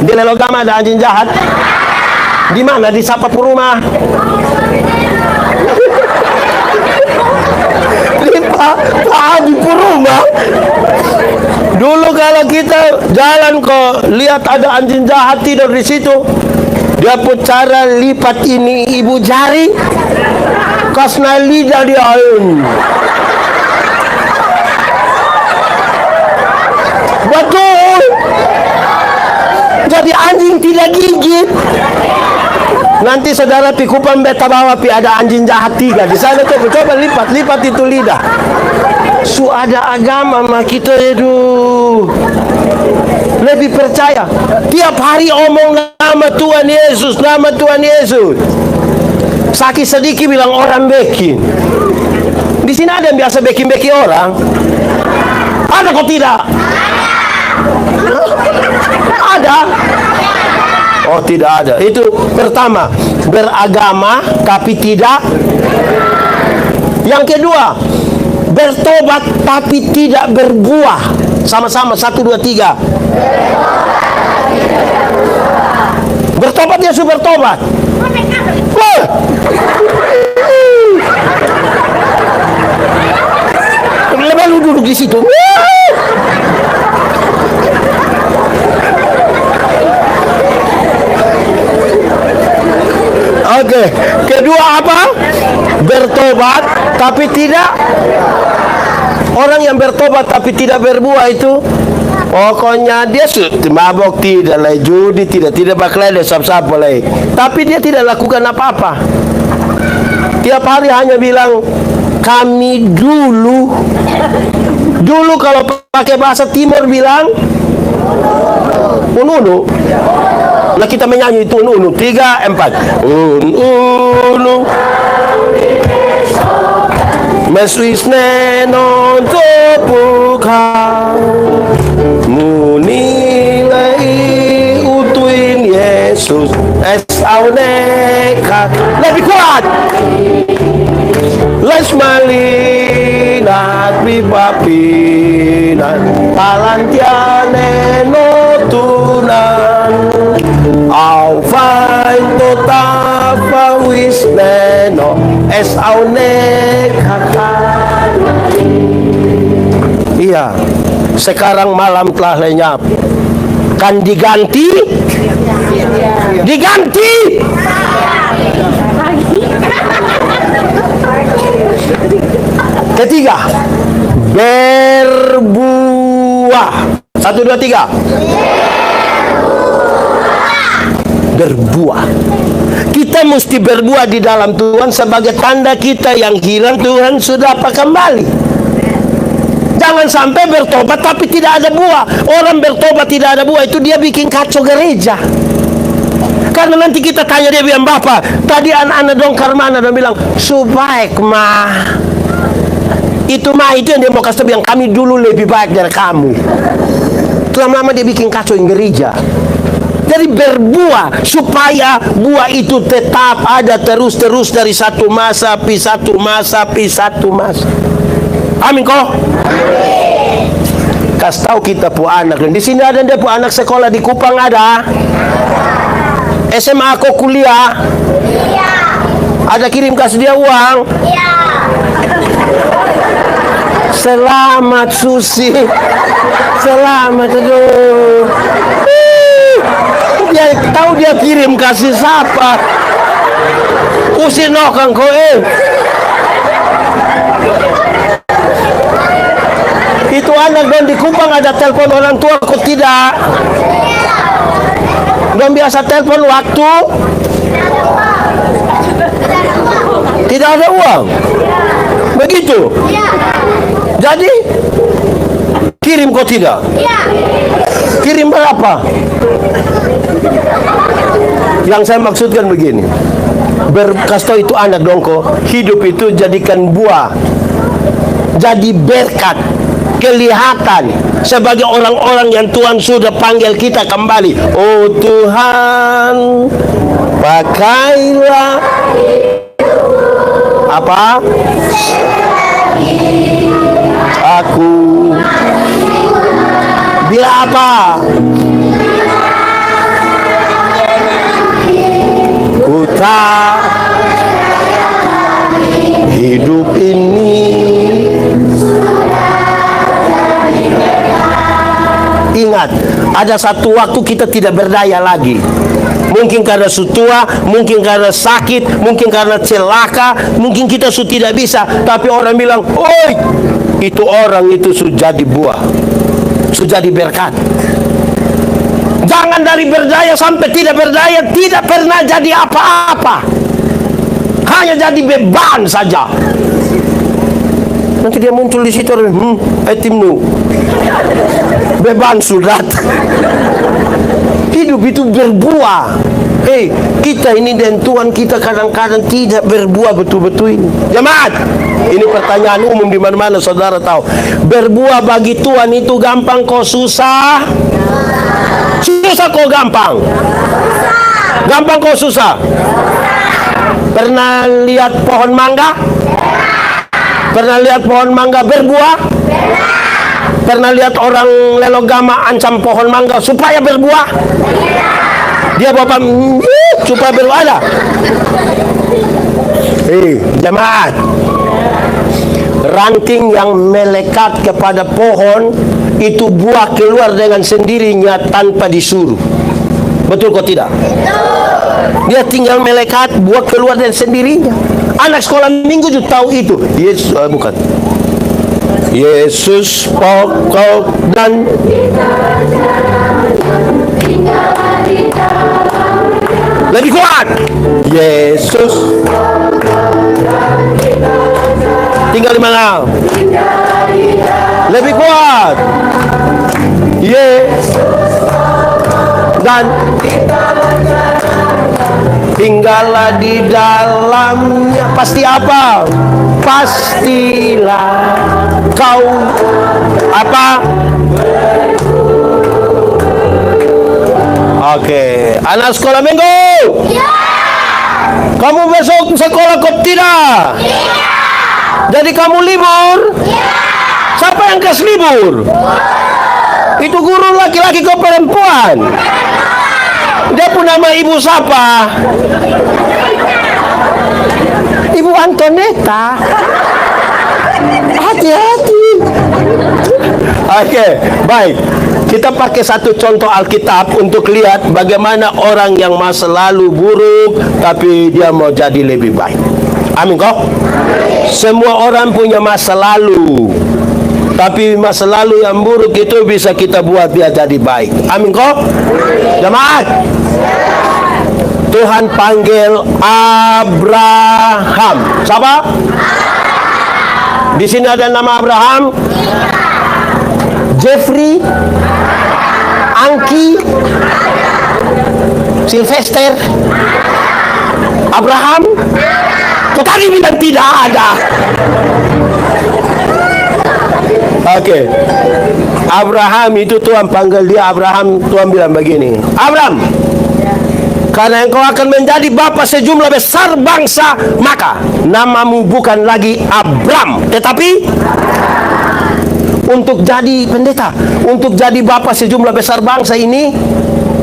S1: Di Lelogama ada anjing jahat. Di mana? Di Sapap rumah. Di Pak rumah. Dulu kalau kita jalan kok lihat ada anjing jahat tidur di situ, dia pun cara lipat ini ibu jari, kasna lidah dia ayun. Betul. Jadi anjing tidak gigit. Nanti saudara pikupan beta bawa ada anjing jahat 3 di sana, coba lipat itu lidah. Ada agama mah kita itu lebih percaya. Tiap hari omong nama Tuhan Yesus, nama Tuhan Yesus. Sakit sedikit bilang orang bekin. Di sini ada yang biasa bekin orang. Ada kok tidak? Ada? Oh tidak ada. Itu pertama, beragama tapi tidak. Yang kedua, bertobat tapi tidak berbuah. Sama-sama 1, 2, 3. Bertobat, Yesus bertobat. Lepas lu duduk di situ. Oke, kedua apa? Bertobat tapi tidak. Orang yang bertobat tapi tidak berbuah itu pokoknya dia mabok, tidak lagi judi, tidak bakal sap-sap boleh. Tapi dia tidak lakukan apa-apa. Tiap hari hanya bilang kami dulu kalau pakai bahasa timur bilang ununu. Nah kita menyanyi itu ununu 3, 4 ununu Meswisne non topukang munilai utuin Yesus es auneka. Lebih kuat. Les malinat bipapinan talantiane no tunan au fain totafa wisneno es auneka. Iya, sekarang malam telah lenyap. Kan diganti? Diganti. Ketiga, berbuah. 1, 2, 3. Berbuah. Kita mesti berbuah di dalam Tuhan sebagai tanda kita yang hilang Tuhan sudah apa kembali. Jangan sampai bertobat tapi tidak ada buah. Orang bertobat tidak ada buah itu dia bikin kacau gereja. Karena nanti kita tanya dia bilang, Bapak, tadi anak-anak dongkar mana? Dia bilang, subaik mah. Itu mah itu yang dia mau kasih bilang, kami dulu lebih baik dari kamu. Lama-lama dia bikin kacau yang gereja. Jadi berbuah supaya buah itu tetap ada terus-terus dari satu masa pi satu masa pi satu masa. Amin kok. Kasih tahu kita pu anak. Di sini ada dia pu anak sekolah di Kupang ada. SMA aku kuliah. Iya. Ada kirim kasih dia uang. Iya. Selamat Susi. Selamat aduh. Dia tahu dia kirim kasih siapa. Usino kang koe. Itu anak don di Kupang ada telepon orang tua kok tidak. Don biasa telepon waktu tidak ada uang. Begitu. Jadi kirim kok tidak? Kirim berapa? Yang saya maksudkan begini, berkasih itu anak dongko, hidup itu jadikan buah, jadi berkat, kelihatan sebagai orang-orang yang Tuhan sudah panggil kita kembali. Oh Tuhan, pakailah apa? Aku bila apa? Ku tak hidup ini. Ingat, ada satu waktu kita tidak berdaya lagi. Mungkin karena sutua, mungkin karena sakit, mungkin karena celaka, mungkin kita sudah tidak bisa. Tapi orang bilang, oi, itu orang itu sudah jadi buah, sudah jadi berkat. Jangan dari berdaya sampai tidak berdaya, tidak pernah jadi apa-apa. Hanya jadi beban saja. Nanti dia muncul di situ, timnu. Beban surat. Hidup itu berbuah. Kita ini dan Tuhan kita kadang-kadang tidak berbuah betul-betul ini. Jemaat, ini pertanyaan umum di mana-mana saudara tahu. Berbuah bagi Tuhan itu gampang kok susah? Susah kok gampang? Gampang kok susah? Pernah lihat pohon mangga? Pernah lihat pohon mangga berbuah? Pernah lihat orang lelogama ancam pohon mangga supaya berbuah? Dia bapak supaya berbuah ada. Jemaat, ranting yang melekat kepada pohon itu buah keluar dengan sendirinya tanpa disuruh. Betul kok tidak? Dia tinggal melekat, buah keluar dengan sendirinya. Anak sekolah minggu juga tahu itu. Yesus bukan. Yesus pokok dan lebih kuat. Yesus tinggal di mana? Lebih kuat. Yesus dan tinggallah di dalamnya. Pasti apa? Pastilah kau apa? Oke, anak sekolah minggu. Kamu besok sekolah kok tidak? Jadi kamu libur? Siapa yang kasih libur? Itu guru laki-laki ke perempuan. Dia pun nama ibu siapa? Ibu Antoneta. Hati-hati. Oke, baik. Kita pakai satu contoh Alkitab untuk lihat bagaimana orang yang masa lalu buruk tapi dia mau jadi lebih baik. Amin kok? Semua orang punya masa lalu, tapi masa lalu yang buruk itu bisa kita buat dia jadi baik. Amin kok? Jemaat, Tuhan panggil Abraham. Siapa? Di sini ada nama Abraham, Jeffrey, Angki, Sylvester, Abraham. Kau tadi bilang tidak ada. Oke. Abraham itu Tuhan panggil dia Abraham. Tuhan bilang begini, Abraham, karena engkau akan menjadi bapa sejumlah besar bangsa, maka namamu bukan lagi Abram, tetapi untuk jadi pendeta, untuk jadi bapa sejumlah besar bangsa ini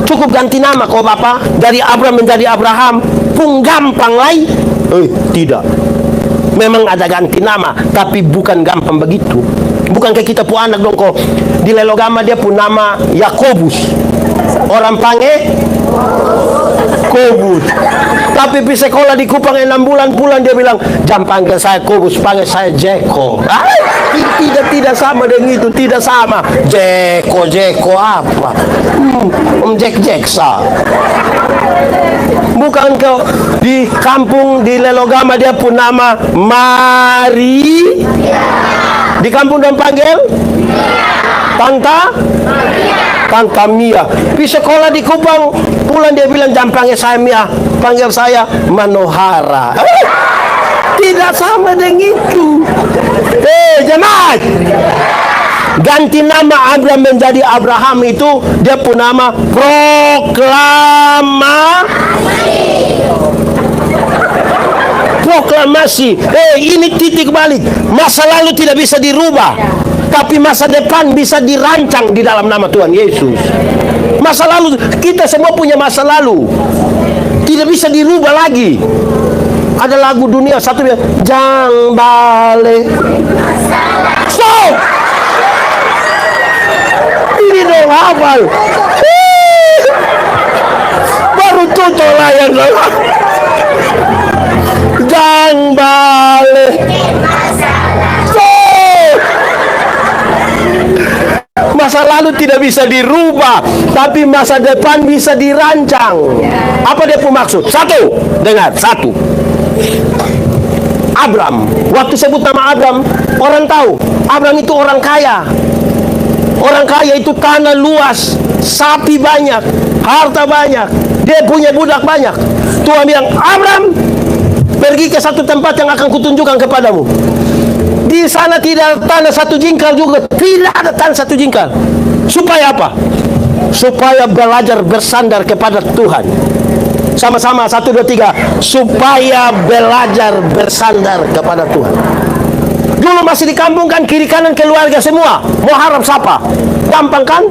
S1: cukup ganti nama kau bapa, dari Abram menjadi Abraham. Pun gampang lai. Tidak. Memang ada ganti nama, tapi bukan gampang begitu. Bukan kayak kita pu anak dong kok. Di Lelogama dia pun nama Yakobus. Orang pange Kobus. Tapi di sekolah di Kupang 6 bulan pulang dia bilang, jangan panggil saya Kobus, panggil saya Jeko. Tidak sama dengan itu, tidak sama. Jeko apa? Jack sa. Bukan kau di kampung di Lelogama dia pun nama Mari. Di kampung dan panggil Tanta Mia. Di sekolah di Kupang pulang dia bilang, jangan panggil saya Mia, panggil saya Manohara. Tidak sama dengan itu. Jemaat, ganti nama Abraham menjadi Abraham itu dia pun nama proklamasi. Ini titik balik. Masa lalu tidak bisa dirubah, tapi masa depan bisa dirancang di dalam nama Tuhan Yesus. Masa lalu, kita semua punya masa lalu, tidak bisa dirubah lagi. Ada lagu dunia satu bilang, jang balik. Stop! Ini dong hafal. Baru tutup layar. Jang balik. Masa lalu tidak bisa dirubah, tapi masa depan bisa dirancang. Apa dia pun maksud? Satu, dengar, satu. Abram, waktu sebut nama Abram, orang tahu Abram itu orang kaya. Orang kaya itu tanah luas, sapi banyak, harta banyak, dia punya budak banyak. Tuhan bilang, Abram, pergi ke satu tempat yang akan kutunjukkan kepadamu. Di sana tidak ada tanah satu jingkal juga, tidak ada tanah satu jingkal. Supaya apa? Supaya belajar bersandar kepada Tuhan. Sama-sama, 1, 2, 3. Supaya belajar bersandar kepada Tuhan. Dulu masih di kampung kan, kiri kanan keluarga semua. Mau harap siapa? Gampang kan?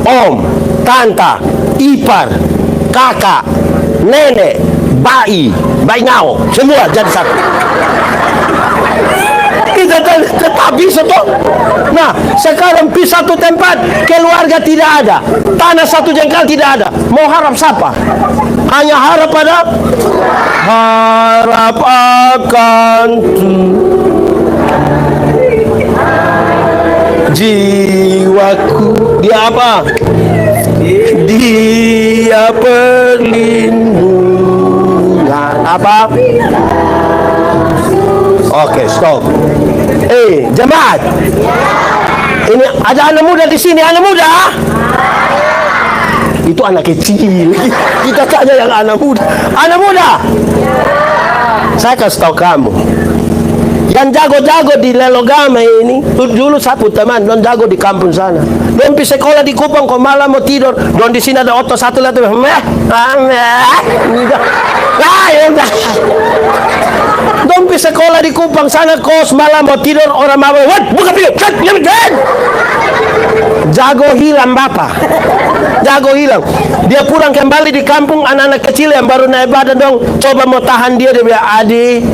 S1: Om, tanta, ipar, kakak, nenek, bayi ngau, semua jadi satu. Kita tetap bisa toh. Nah, sekarang di satu tempat keluarga tidak ada, tanah satu jengkal tidak ada. Mau harap siapa? Hanya harap pada harap akan jiwaku. Dia apa? Dia perlindungan. Apa? Oke, stop. Jemaat. Ini ada anak muda di sini, anak muda. Itu anak kecil. Kita tanya yang anak muda. Anak muda. Saya kasih tahu kamu. Yang jago-jago di Lelogama ini, dulu satu teman, don jago di kampung sana. Don pi sekolah di Kupang, kok malam mau tidur, don di sini ada oto satu lihat, don pi sekolah di Kupang sana, kos malam mau tidur, orang mama, buka pintu, jago hilang bapak, jago hilang. Dia pulang kembali di kampung, anak-anak kecil yang baru naik badan dong, coba mau tahan dia bilang, Adi,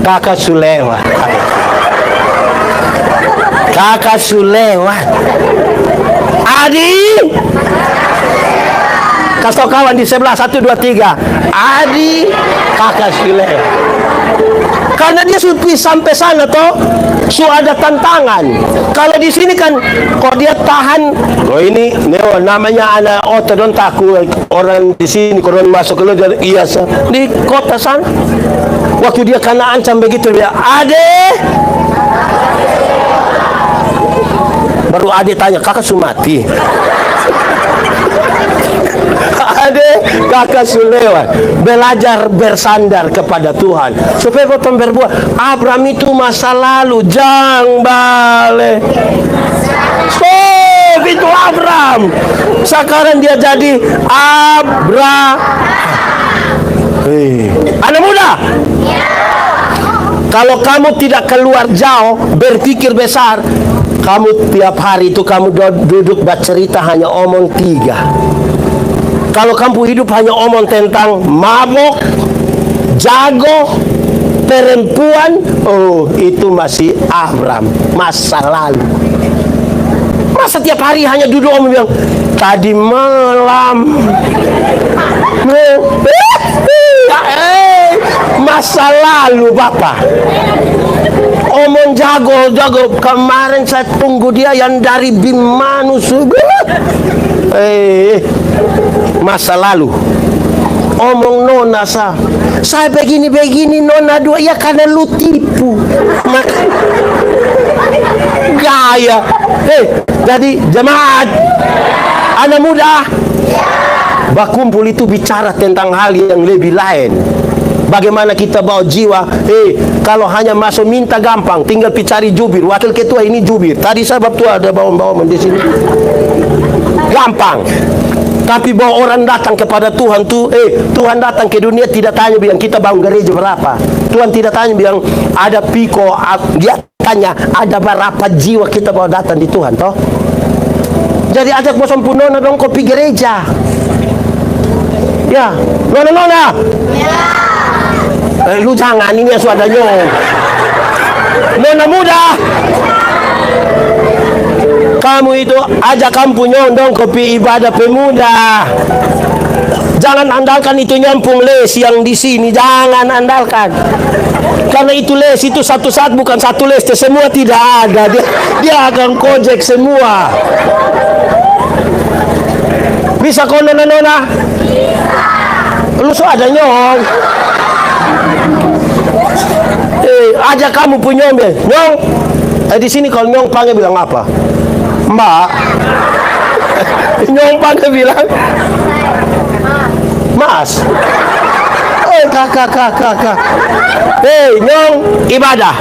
S1: kakak sulewat, kakak sulewat, Adi, kasih kawan di sebelah 1, 2, 3, Adi, kakak sulewat. Karena dia sudah sampai sana toh, ada tantangan. Kalau di sini kan, kok dia tahan, oh ini namanya anak otot don takut orang di sini kalau masuk ke luar iya di kota sana. Waktu dia kena ancam begitu dia, Ade, baru Ade tanya, kakak sumati. Ade, kakak sulewat, belajar bersandar kepada Tuhan supaya potong berbuat. Abraham itu masa lalu, jang balik. Stop, itu Abraham. Sekarang dia jadi Abraham. Anak muda, kalau kamu tidak keluar jauh, berpikir besar, kamu tiap hari itu kamu duduk bercerita hanya omong 3. Kalau kamu hidup hanya omong tentang mabok, jago, perempuan, oh itu masih Abraham, masa lalu. Masa tiap hari hanya duduk omong bilang, tadi malam, masa lalu bapak. Omong jago, kemarin saya tunggu dia yang dari Bimanus. Masa lalu. Omong nona saya begini nona 2 ya karena lu tipu. Gaya. Jadi jemaat, anak muda, berkumpul itu bicara tentang hal yang lebih lain. Bagaimana kita bawa jiwa. Kalau hanya masuk minta gampang, tinggal cari jubir. Wakil ketua ini jubir. Tadi sebab tuh ada bawa di sini. Gampang. Tapi bawa orang datang kepada Tuhan tuh, Tuhan datang ke dunia tidak tanya bilang kita bangun gereja berapa. Tuhan tidak tanya bilang ada piko, dia tanya ada berapa jiwa kita bawa datang di Tuhan toh. Jadi ajak bosan punona dong kopi gereja. Ya, nona. Lu jangan, ini yang sudah nyong. Nona muda, kamu itu ajak kamu nyondong kopi ibadah pemuda. Jangan andalkan itu nyampung les yang di sini, jangan andalkan. Karena itu les itu satu saat bukan satu les, semua tidak ada. Dia akan kojek semua. Bisa kau nona? Lu so ada nyong. Ajak kamu punya nyong. Di sini kalau nyong panggil bilang apa? Mbak. Nyong panggil bilang Mas. Kakak. Nyong ibadah.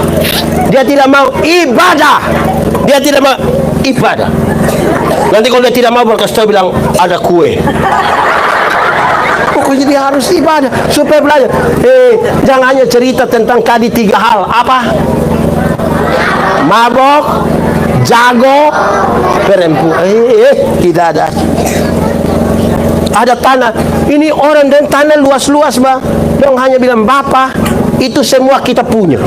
S1: Dia tidak mau ibadah. Nanti kalau dia tidak mau berkata bilang ada kue. Pokoknya dia harus ibadah supaya belajar. Jangan hanya cerita tentang tadi 3 hal. Apa? Mabok, jago, perempuan. Tidak ada. Ada tanah. Ini orang dan tanah luas-luas, Bang. Dong hanya bilang Bapak, itu semua kita punya.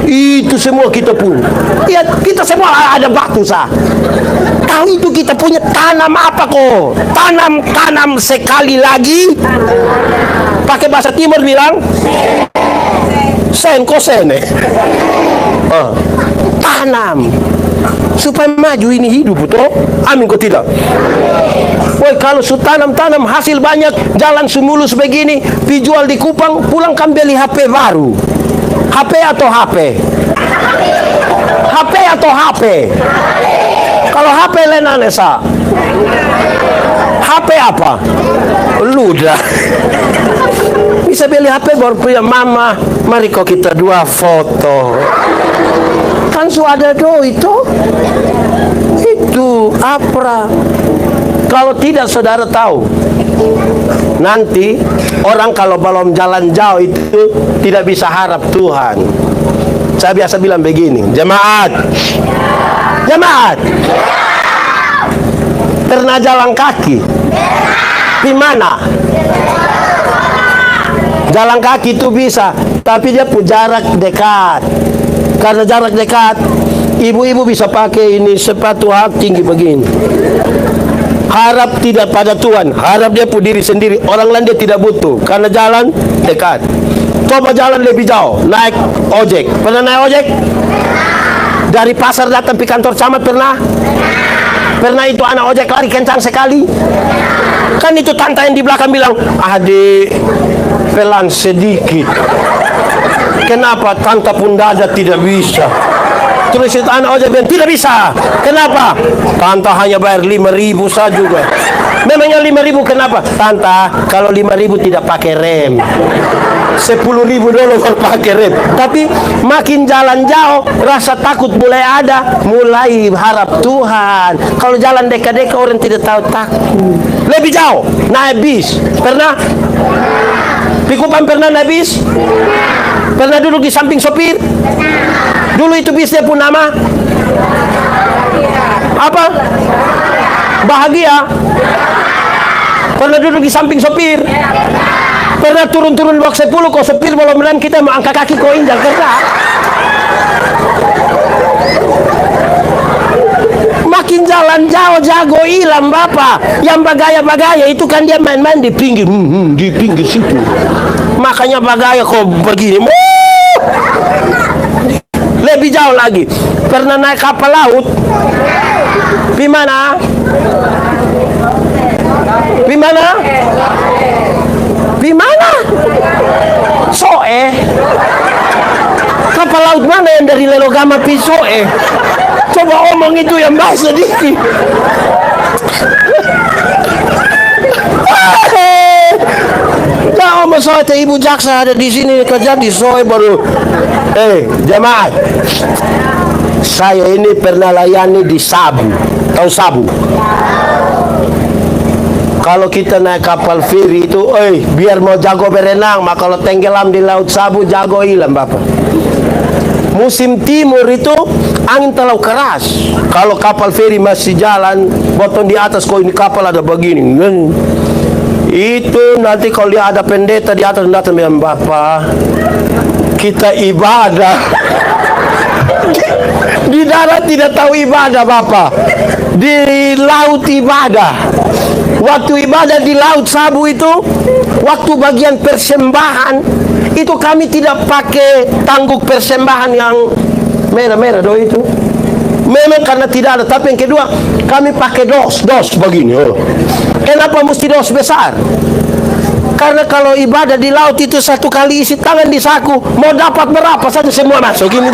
S1: Ya, kita semua ada batu sah. Tahu itu kita punya, tanam apa kok? Tanam sekali lagi. Pakai bahasa timur bilang sene. Tanam supaya maju ini hidup betul. Amin kok tidak? Woi, kalau su tanam hasil banyak, jalan semulus begini, dijual di Kupang, pulang kan beli HP baru. HP atau HP? Kalau HP lenanesa, HP apa? Ludah. Bisa beli HP baru punya mama. Mari kok kita 2 foto. Kan sudah ada itu apa? Kalau tidak saudara tahu, nanti orang kalau belum jalan jauh itu tidak bisa harap Tuhan. Saya biasa bilang begini, jemaat, pernah jalan kaki? Di mana? Jalan kaki itu bisa, tapi dia punya jarak dekat. Karena jarak dekat, ibu-ibu bisa pakai ini sepatu hak tinggi begini. Harap tidak pada Tuhan, harap dia pun diri sendiri. Orang lain dia tidak butuh, karena jalan dekat. Coba jalan lebih jauh, naik ojek. Pernah naik ojek? Dari pasar datang ke kantor camat pernah? Pernah itu anak ojek lari kencang sekali? Kan itu tante yang di belakang bilang, adik pelan sedikit. Kenapa tante pun dada tidak bisa? Terus itu anak ojek bilang, tidak bisa. Kenapa? Tante hanya bayar 5.000 saja juga. Memangnya 5.000 kenapa? Tante, kalau 5.000 tidak pakai rem, 10.000 dulu baru pakai rem. Tapi makin jalan jauh, rasa takut mulai ada, mulai harap Tuhan. Kalau jalan dekat-dekat orang tidak tahu takut. Lebih jauh, naik bis. Pernah? Pikupan pernah naik bis? Pernah duduk di samping sopir? Dulu itu bisnya pun nama apa? Bahagia. Pernah duduk di samping sopir? Pernah turun-turun box 10 kok sopir belum rem kita mau angkat kaki kok injak kerja. Makin jalan jauh jago hilang bapak. Yang bagaya-bagaya itu kan dia main-main di pinggir situ. Makanya bagaya kok begini. Lebih jauh lagi, pernah naik kapal laut? Di mana? Di mana? Di mana? Soe. Kapal laut mana yang dari Lelogama pi Soe? Coba omong itu yang bahasa sedikit. Nah, omong soal ibu jaksa ada di sini kerja di Soe baru. Jemaat, saya ini pernah layani di Sabu. Tahu Sabu? Kalau kita naik kapal feri itu, biar mau jago berenang, maka kalau tenggelam di laut Sabu jago hilang bapak. Musim timur itu angin terlalu keras. Kalau kapal feri masih jalan, botol di atas, kok ini kapal ada begini. Itu nanti kalau dia ada pendeta di atas datang bilang, bapak, kita ibadah. Di darat tidak tahu ibadah bapak, di laut ibadah. Waktu ibadah di laut Sabu itu, waktu bagian persembahan itu kami tidak pakai tangguk persembahan yang merah-merah itu. Memang karena tidak ada, tapi yang kedua kami pakai dos begini. Kenapa mesti dos besar? Karena kalau ibadah di laut itu satu kali isi tangan di saku, mau dapat berapa saja semua masuk gini.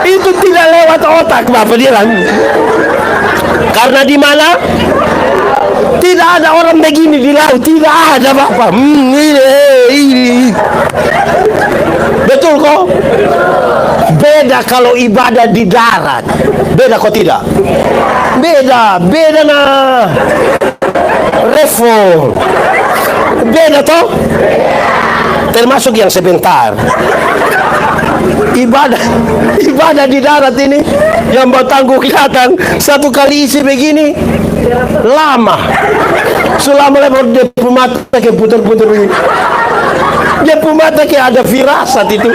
S1: Itu tidak lewat otak bapak dia kan. Karena di mana? Tidak ada orang begini di laut, tidak ada bapak. Ini. Betul kok? Beda kalau ibadah di darat. Beda kok tidak? Beda nah. Revo. Beda toh? Termasuk yang sebentar. Ibadah di darat ini yang bertangguh kelihatan satu kali isi begini lama. Selama lebar dia mata kayak putar-putar begini. Dia mata kayak ada firasat itu.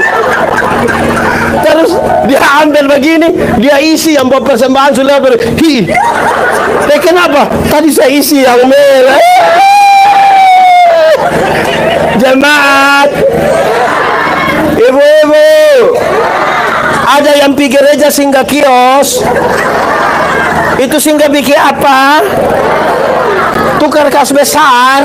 S1: Terus dia ambil begini, dia isi yang bawa persembahan sudah berhi. Kenapa? Tadi saya isi yang merah. Jemaat, ibu-ibu, ada yang pergi gereja singgah kios. Itu singgah bikin apa? Tukar kas besar.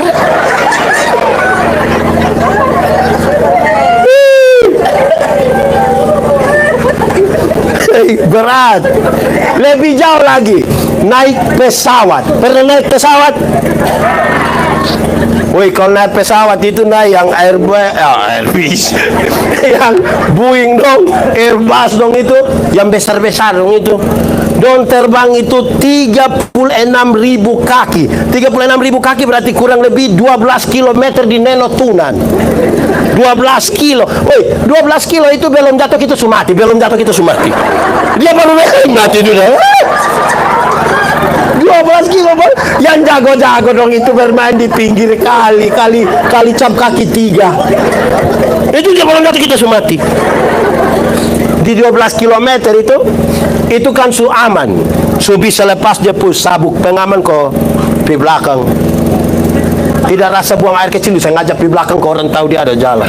S1: Berat. Lebih jauh lagi, naik pesawat. Pernah naik pesawat? Woi, kalau naik pesawat itu yang Airbus, yang Boeing dong, Airbus dong itu, yang besar-besar dong itu. Dong terbang itu 36.000 kaki. 36.000 kaki berarti kurang lebih 12 km di Nenotunan. 12 kilo. Woi, 12 kilo itu belum jatuh kita sumati, belum jatuh kita sumati. Dia baru mati dulu. 12 kilo yang jago-jago dong itu bermain di pinggir kali cap kaki 3. Itu dia belum jatuh kita sumati. Di 12 km itu kan su aman, su bisa lepas dia pun sabuk pengaman kok di belakang. Tidak rasa buang air kecil, saya ngajak di belakang, kok orang tahu dia ada jalan.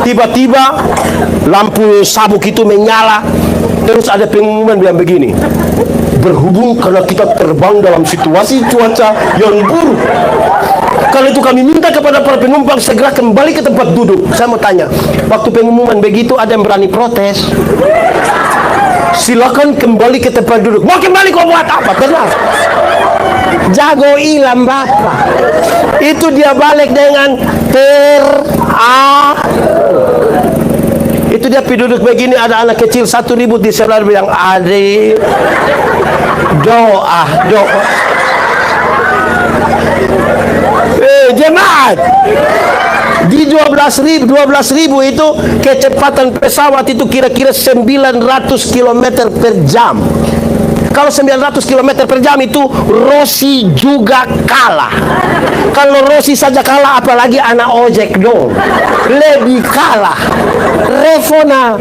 S1: Tiba-tiba lampu sabuk itu menyala, terus ada pengumuman bilang begini, berhubung karena kita terbang dalam situasi cuaca yang buruk, karena itu kami minta kepada para penumpang segera kembali ke tempat duduk. Saya mau tanya, waktu pengumuman begitu ada yang berani protes? Silakan kembali ke tempat duduk. Mau kembali kau buat apa? Tenang. Jago ilam bapak. Itu dia balik dengan itu dia duduk begini, ada anak kecil 1 ribut di sebelah bilang, adik doa. Jemaat, di 12.000 itu kecepatan pesawat itu kira-kira 900 km per jam. Kalau 900 km per jam itu Rossi juga kalah. Kalau Rossi saja kalah, apalagi anak ojek dong, lebih kalah. Revona.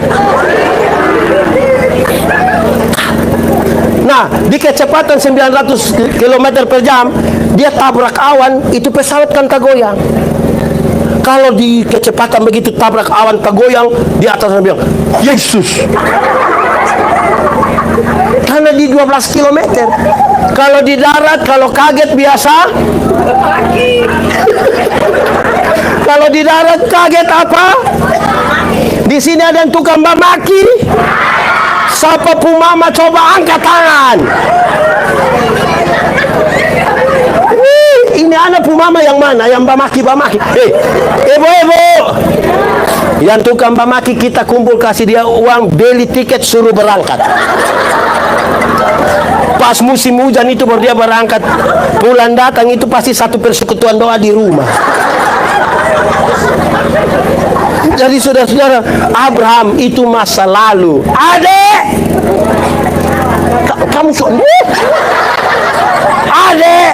S1: Nah, di kecepatan 900 km per jam dia tabrak awan, itu pesawat kan tergoyang. Kalau di kecepatan begitu tabrak awan tergoyang, di atasnya bilang, Yesus. Karena di 12 km. Kalau di darat, kalau kaget biasa. Kalau di darat kaget apa? Di sini ada yang tukang maki. Siapa pumama coba angkat tangan. Ini anak pumama yang mana? Yang bamaki. Ibu. Yang tukang bamaki kita kumpul, kasih dia uang, beli tiket, suruh berangkat. Pas musim hujan itu baru dia berangkat. Bulan datang itu pasti satu persekutuan doa di rumah. Jadi saudara-saudara, Abraham itu masa lalu. Adek, kamu sombong. Adek,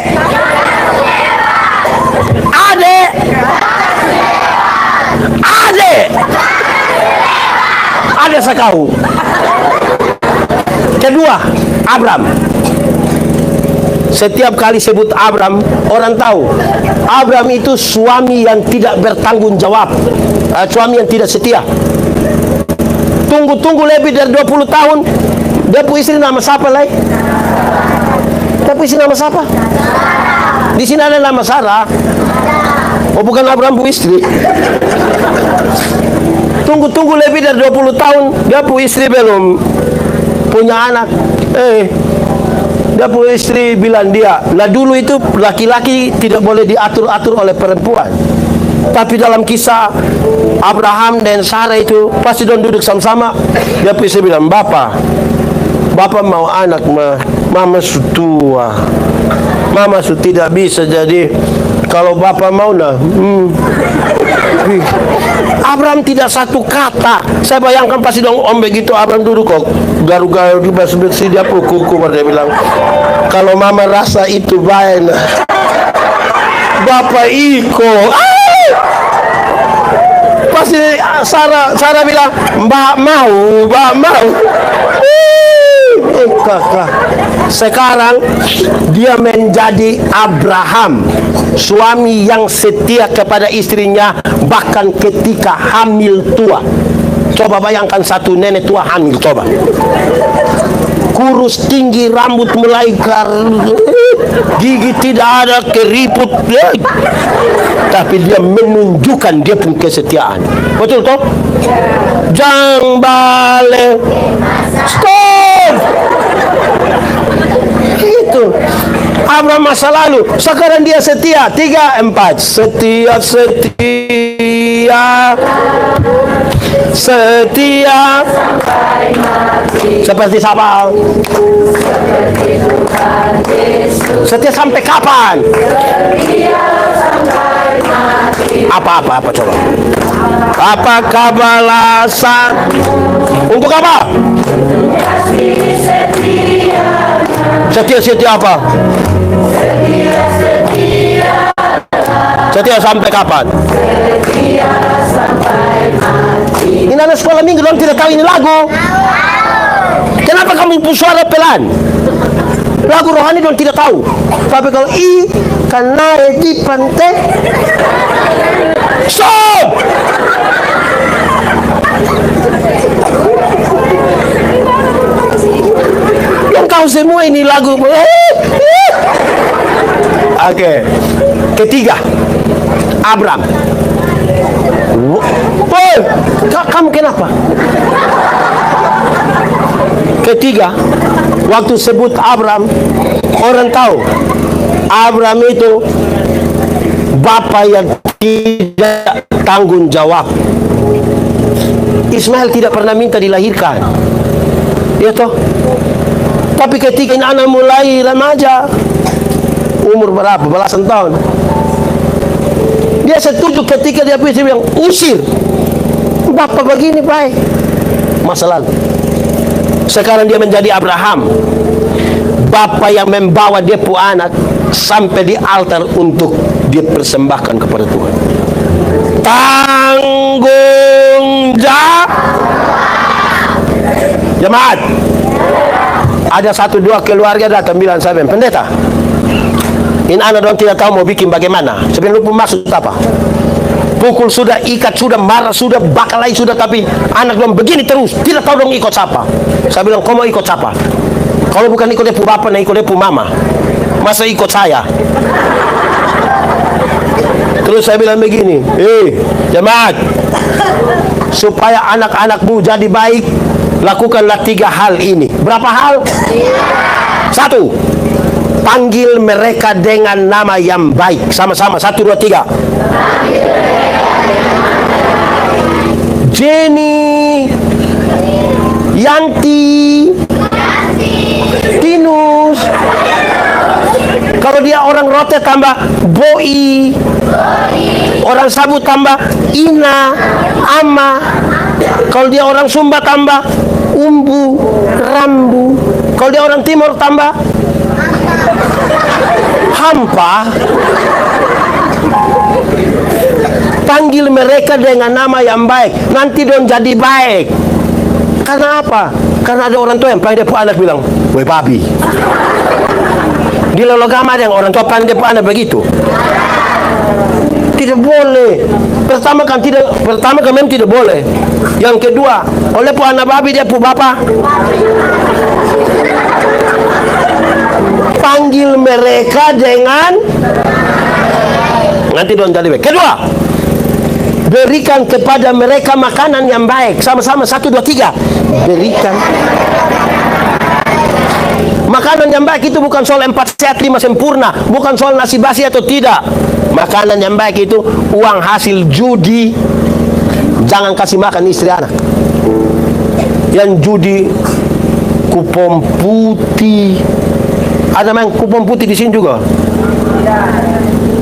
S1: ada sekau. Kedua, Abraham. Setiap kali sebut Abraham, orang tahu Abraham itu suami yang tidak bertanggung jawab, suami yang tidak setia. Tunggu lebih dari 20 tahun, dia punya istri nama siapa lagi? Dia punya istri nama siapa? Di sini ada nama Sarah. Oh, bukan Abraham punya istri. Tunggu lebih dari 20 tahun, dia punya istri belum punya anak. Dia punya istri bilang dia, nah dulu itu laki-laki tidak boleh diatur-atur oleh perempuan. Tapi dalam kisah Abraham dan Sarah itu pasti dong duduk sama-sama. Dia punya istri bilang, Bapak mau anak, mama sudah tua, mama sudah tidak bisa, jadi kalau Bapak mau Abraham tidak satu kata. Saya bayangkan pasti dong om begitu Abraham duduk kok garu-garu di bersih dia kuku dia bilang, kalau mama rasa itu baik, Bapak Iko. Pasti Sarah bilang, Mbak mau. Kakak. Sekarang dia menjadi Abraham, suami yang setia kepada istrinya bahkan ketika hamil tua. Coba bayangkan satu nenek tua hamil, coba. Kurus tinggi, rambut mulai gigi tidak ada, keriput, tapi dia menunjukkan dia punya kesetiaan. Betul toh? Jangan balik. Stop. Itu Abraham masa lalu, sekarang dia setia. 3, 4. Setia, seperti siapa? Setia sampai kapan? Apa coba? Apakah balasan? Untuk apa? Setia apa? Setia sampai kapan? Ini anak sekolah minggu dong tidak tahu ini lagu. Kenapa kamu suara pelan? Lagu rohani dong tidak tahu. Tapi kalau ikan naik di pantai, stop! Yang tahu semua ini lagu. Oke. Ketiga, Abraham. Woi, kamu kenapa? Ketiga, waktu sebut Abraham, orang tahu Abraham itu bapak yang tidak tanggung jawab. Ismail tidak pernah minta dilahirkan, ya toh. Tapi ketika ini anak mulai remaja, umur berapa? Belasan tahun, dia setuju ketika dia bilang usir. Bapak begini baik. Masa lalu. Sekarang dia menjadi Abraham, bapak yang membawa dia pu anak sampai di altar untuk dia persembahkan kepada Tuhan. Tanggung jawab. Jemaat, ada 1-2 keluarga datang bilang saya, pendeta, ini anak dong tidak tahu mau bikin bagaimana. Sebelum lupa maksud apa? Pukul sudah, ikat sudah, marah sudah, bakalai sudah, tapi anak dong begini terus, tidak tahu dong ikut siapa. Saya bilang, kau mau ikut siapa? Kalau bukan ikut depu bapak, nah ikut depu mama. Masa ikut saya? Terus saya bilang begini, jemaat, supaya anak-anakmu jadi baik, lakukanlah 3 hal ini. Berapa hal? 1, panggil mereka dengan nama yang baik. Sama-sama, 1, 2, 3. Jenny, Yanti, Tinus. Kalau dia orang Rote tambah Boi, orang Sabu tambah Ina, Ama. Kalau dia orang Sumba tambah Umbu, Rambu. Kalau dia orang Timur tambah Hampa. Panggil mereka dengan nama yang baik, nanti dong jadi baik. Karena apa? Karena ada orang tua yang panggil dia anak bilang, woi babi. Di lologama ada yang orang tua panggil dia anak begitu. Tidak boleh. Pertama kan memang tidak boleh. Yang kedua, oleh pu anak babi dia pu bapak. Panggil mereka dengan nanti dong jadi baik. Kedua, berikan kepada mereka makanan yang baik. Sama-sama, 1, 2, 3. Berikan makanan yang baik. Itu bukan soal 4 sehat 5 sempurna, bukan soal nasi basi atau tidak. Makanan yang baik itu uang hasil judi. Jangan kasih makan istri anak. Yang judi kupon putih. Ada main kupon putih di sini juga.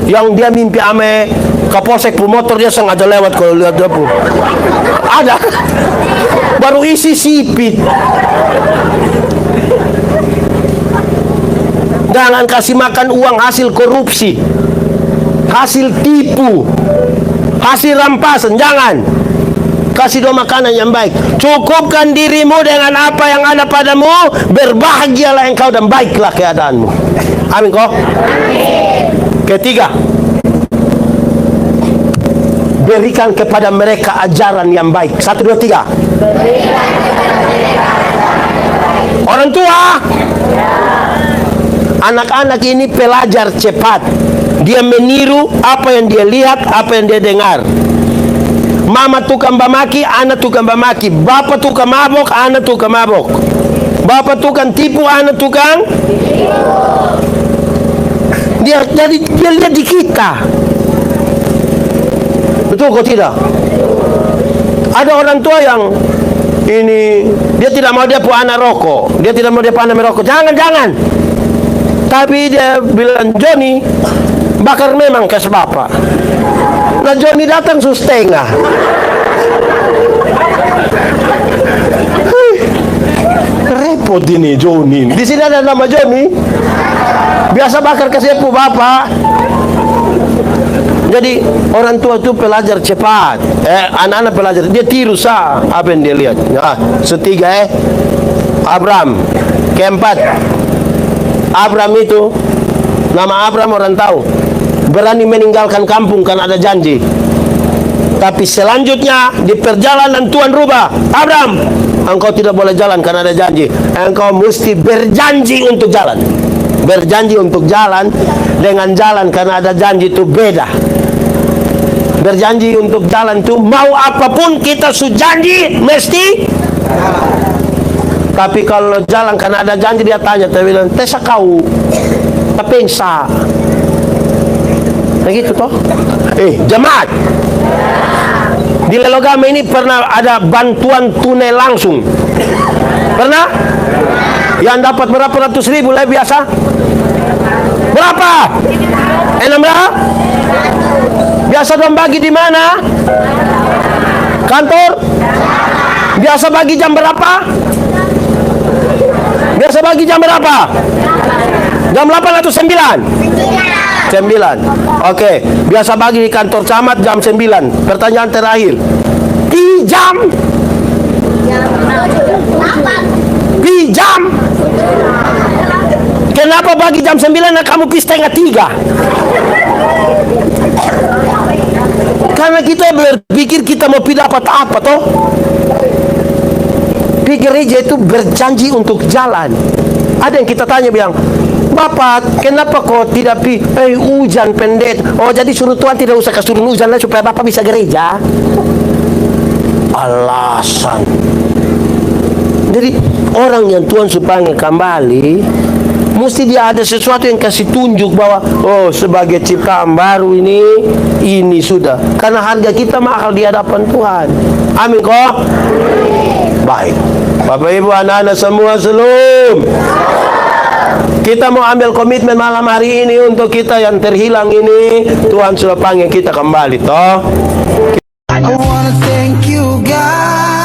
S1: Yang dia mimpi ame Kapolsek motor dia sengaja lewat kalau lihat dapur. Ada. Baru isi sipit. Jangan kasih makan uang hasil korupsi, hasil tipu, hasil rampasan. Jangan. Kasih dong makanan yang baik. Cukupkan dirimu dengan apa yang ada padamu. Berbahagialah engkau dan baiklah keadaanmu. Amin kok. Ketiga, berikan kepada mereka ajaran yang baik. 1, 2, 3. Orang tua, anak-anak ini pelajar cepat. Dia meniru apa yang dia lihat, apa yang dia dengar. Mama tukang bamaki, anak tukang bamaki. Bapak tukang mabok, anak tukang mabok. Bapak tukang tipu, anak tukang. Dia lihat di kita. Betul kok tidak? Ada orang tua yang ini dia tidak mau dia punya anak rokok, dia tidak mau dia punya anak merokok. Jangan. Tapi dia bilang, Johnny, bakar memang kas bapak. Nah Johnny datang setengah. Repot ini Johnny. Di sini ada nama Johnny. Biasa bakar kasih bapak. Jadi orang tua itu pelajar cepat. Anak-anak pelajar, dia tiru sah apa yang dia lihat. Ketiga Abraham. Keempat, Abraham itu, nama Abraham orang tahu, berani meninggalkan kampung karena ada janji. Tapi selanjutnya di perjalanan Tuhan rubah. Abraham, engkau tidak boleh jalan karena ada janji. Engkau mesti berjanji untuk jalan. Berjanji untuk jalan dengan jalan karena ada janji itu beda. Berjanji untuk jalan itu mau apapun kita sujanji mesti. Tapi kalau jalan karena ada janji, dia tanya, dia bilang, tesa kau tapi yang sah. Begitu toh? Jemaat di Lelogama ini pernah ada bantuan tunai langsung? Pernah? Yang dapat berapa ratus ribu lah biasa? Berapa? 600? Biasa dong bagi di mana? Kantor? Biasa bagi jam berapa? Biasa bagi jam berapa? Jam 8 atau 9? 9. Oke, biasa bagi di kantor camat jam 9. Pertanyaan terakhir. Di jam? Di jam? Kenapa bagi jam 9 dan kamu pi setengah 3? Karena kita berpikir kita mau dapat apa toh? Di gereja itu berjanji untuk jalan. Ada yang kita tanya bilang, Bapak, kenapa kok tidak hujan pendek? Oh, jadi suruh Tuhan tidak usah kasih turun hujan lah supaya Bapak bisa gereja. Alasan. Jadi orang yang Tuhan supaya kembali, mesti dia ada sesuatu yang kasih tunjuk bahwa oh, sebagai ciptaan baru ini sudah. Karena harga kita mahal di hadapan Tuhan. Amin kok. Baik. Bapak Ibu anak-anak semua shalom. Kita mau ambil komitmen malam hari ini untuk kita yang terhilang ini. Tuhan sudah panggil kita kembali toh.
S2: I wanna thank you, God.